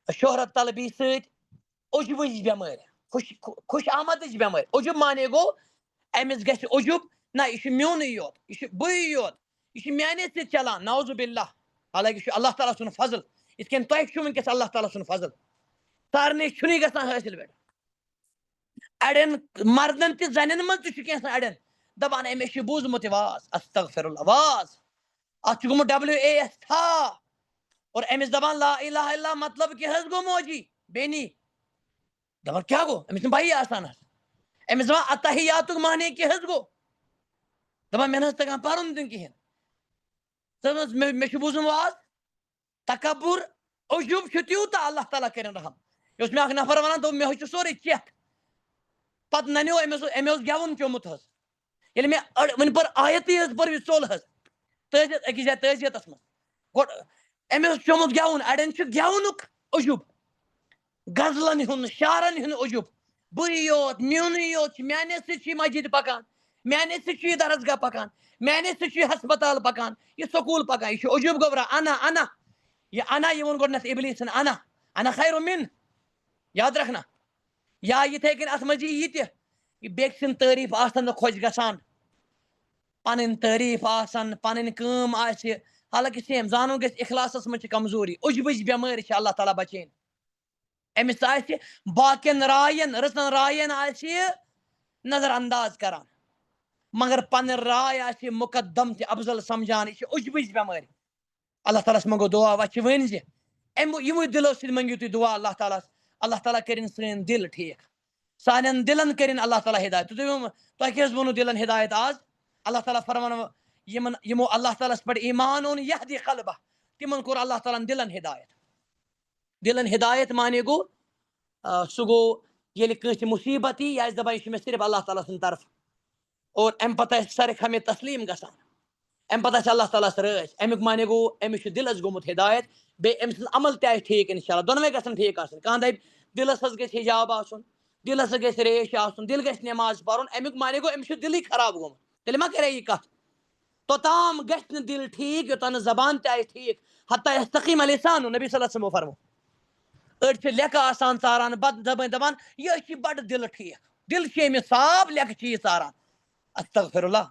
شہرت طلبی ست عجبچ بیمار خوش آمدچ بیمار عجب مانے گو امس گژھِ عجب نہ یہ میونی یوت یہ بے یوت یہ میانے ست چلان نعوذ باللہ حالانکہ یہ اللہ تعالیٰ سن فضل ات کن تہ چھ ونکس اللہ تعالیٰ سن فضل سارنے چھنی گژھان حاصل بیٹا اڑین مردن تہ زنین من تہ کینٛژھن اڑین دپان ہے مے چھ بوزمت واز استغفر اللہ واز ات گومت WAS تھا اور امس دپان لا الہ الا اللہ مطلب کیا حظ گو موجی بینی دپان کیا گو امس بھائی آسان امس دپان اتحیاتک معنی کیا حظ گو دپان مے نہ تگان پرن تہ کہین دپان مے چھ بوزم واز تکبر عجب چھ تیوتہ اللہ تعالیٰ کرن رحم یہ مے اخ نفر ونان دوپ مے چھ سورے چیت پتہ ننیو امس گیون چومت حظ ییٚلہِ مےٚ ون پر آیتی حظ پر ژوٚل حظ تٲزیت أکِس جایہِ تٲزیتس منٛز گۄڈٕ أمۍ اوس چومُت گٮ۪وُن اڑٮ۪ن چھُ گٮ۪ونُک عجب غزلن ہُنٛد شعرن ہُنٛد عجب بٕے یوت میونٕے یوت چھُ میانے سۭتۍ چھُ یہِ مسجد پکان میانے سۭتۍ چھُ یہِ درسگاہ پکان میانے سۭتۍ چھُ یہِ ہسپتال پکان یہِ سکوٗل پکان یہِ چھُ عجب گوبرا انا یہ انا یہ ووٚن گۄڈنٮ۪تھ ابلیٖسن انا خیر من یاد رکھنا یا یِتھے کٔنۍ اتھ منٛز یی یہِ تہِ یہِ بیٚکہِ سٕنٛد تعریٖف آسن نہٕ خۄش گژھان پنٕنۍ تعریٖف آسن پنٕنۍ کٲم آسہِ حالانکہ سیم زانُن گژھِ اخلاصس منٛز چھِ کمزوری عجبٕچ بٮ۪مٲرۍ چھِ اللہ تعالیٰ بچٲیِن أمِس آسہِ باقین راین رٕژن راین آسہِ یہِ نظر انداز کران مگر پنٕنۍ راے آسہِ مقدم تہِ افضل سمجھان یہِ چھِ عجبٕچ بٮ۪مٲرۍ اللہ تعالیٰ ہس منگو دعا وۄنۍ چھِ ؤنۍ زِ یِموٕے دِلو سۭتۍ منگِو تُہۍ دعا اللہ تعالیٰ کٔرِنۍ سٲنۍ دل ٹھیٖک سانٮ۪ن دلن کٔرِنۍ اللہ تعالیٰ ہدایت تۄہہِ کیٛاہ حظ ووٚنوٕ دلن ہدایت آز اللہ تعالیٰ فرمانو یِمو اللہ تعالیٰ ہس پٮ۪ٹھ ایمان اوٚن یہدی قلبہ تمن کوٚر اللہ تعالیٰ ہن دلن ہدایت مانے گو سہ گو ییٚلہِ کٲنٛسہِ مُصیبت یی یہِ آسہِ دپان یہِ چھُ مےٚ صرف اللہ تعالیٰ سٕنٛدِ طرفہٕ اور امہِ پتہٕ آسہِ سارِ خمے تسلیٖم گژھان امہِ پتہٕ آسہِ اللہ تعالیٰ ہس رٲضۍ امیُک مانے گوٚو أمِس چھُ دلس گوٚمُت ہدایت بیٚیہِ أمۍ سُنٛد عمل تہِ آسہِ ٹھیٖک انشاءاللہ دۄنوے گژھن ٹھیٖک آسٕنۍ کانٛہہ دپہِ دلس حظ گژھِ حجاب آسُن دلس حظ گژھِ ریش آسُن دل گژھِ نٮ۪ماز پرُن امیُک مانے گوٚو أمِس چھُ دلٕے خراب گوٚمُت تیٚلہِ ما کرے یہِ کتھ توٚتام گژھِ نہٕ دل ٹھیٖک یوٚتام نہٕ زبان تہِ آسہِ ٹھیٖک حتیٰ یستقیٖم لسانُ نبی صلی اللہ علیہ وسلمو فرمو أڑۍ چھِ لیٚکھٕ آسان ژاران بد زبٲنۍ دپان یہِ چھِ بڑٕ دلہٕ ٹھیٖک دل چھِ أمِس صاف لیٚکھٕ چھِ یہِ ژاران استغفر اللہ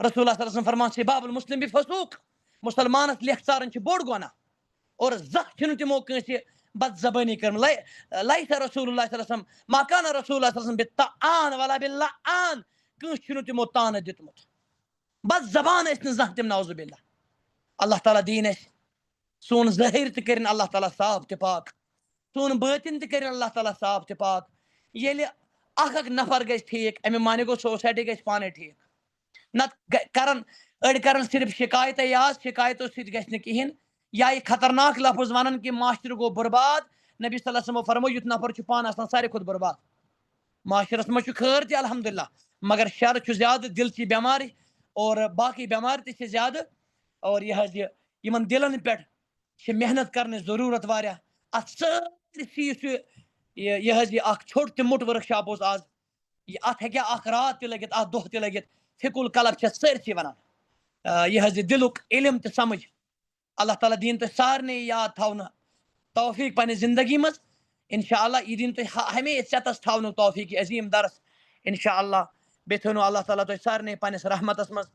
رسول اللہ صلی اللہ علیہ وسلم فرمان سباب المسلم بفسوق مسلمانس لیٚکھٕ ژارٕنۍ چھِ بوٚڑ گۄناہ اور زانٛہہ چھِنہٕ تِمو کٲنٛسہِ بد زبٲنی کٔرمٕژ لیس رسول اللہ صلی اللہ علیہ وسلم ما کان رسول اللہ صلی اللہ علیہ وسلم بالطعان ولا باللعان کٲنٛسہِ چھُنہٕ تِمو تانہٕ دیُتمُت بد زبان ٲسۍ نہٕ زانٛہہ تِم نعوذ باللہ اللہ تعالیٰ دِیِنۍ اَسہِ سون ظٲہِر تہِ کٔرِنۍ اللہ تعالیٰ صاف تہِ پاک سون بٲطِن تہِ کٔرِنۍ اللہ تعالیٰ صاف تہِ پاک ییٚلہِ اکھ اکھ نفر گژھِ ٹھیٖک امیُک مانے گوٚو سوسایٹی گژھِ پانے ٹھیٖک نتہٕ کرن أڑۍ کرن صرف شکایتٕے یاژ شکایتو سۭتۍ گژھِ نہٕ کِہیٖنۍ یا یہِ خطرناک لفظ ونن کہِ معاشرٕ گوٚو برباد نبی صلی اللہ علیہ وسلمو فرمو یُتھ نفر چھُ پانہٕ آسان ساروی کھۄتہٕ برباد معاشرس منٛز چھُ خٲر تہِ الحمدللہ مگر شر چھُ زیادٕ دلچی بٮ۪مارِ اور باقٕے بٮ۪مارِ تہِ چھِ زیادٕ اور یہِ حظ یِمن دلن پٮ۪ٹھ چھِ محنت کرنٕچ ضروٗرت واریاہ اتھ سٲرسٕے یُس یہِ حظ یہِ اکھ ژھوٚٹ تہِ موٚٹ ؤرٕک شاپ اوس آز یہِ اتھ ہیٚکہِ ہا اکھ رات تہِ لٔگِتھ اکھ دۄہ تہِ لٔگِتھ فِکُل قلب چھِ سٲرسٕے ونان یہِ حظ یہِ دلُک علم تہِ سمجھ اللہ تعالیٰ دِیِنۍ تۄہہِ سارنٕے یاد تھاونہٕ توفیٖق پننہِ زندگی منٛز انشاءاللہ یہِ دِیِنۍ تۄہہِ ہمیشہِ ژٮ۪تس تھاونُک توفیٖق عظیٖم درس انشاءاللہ بیٚیہِ تھٲونو اللہ تعالیٰ تۄہہِ سارنٕے پننِس رحمتس منٛز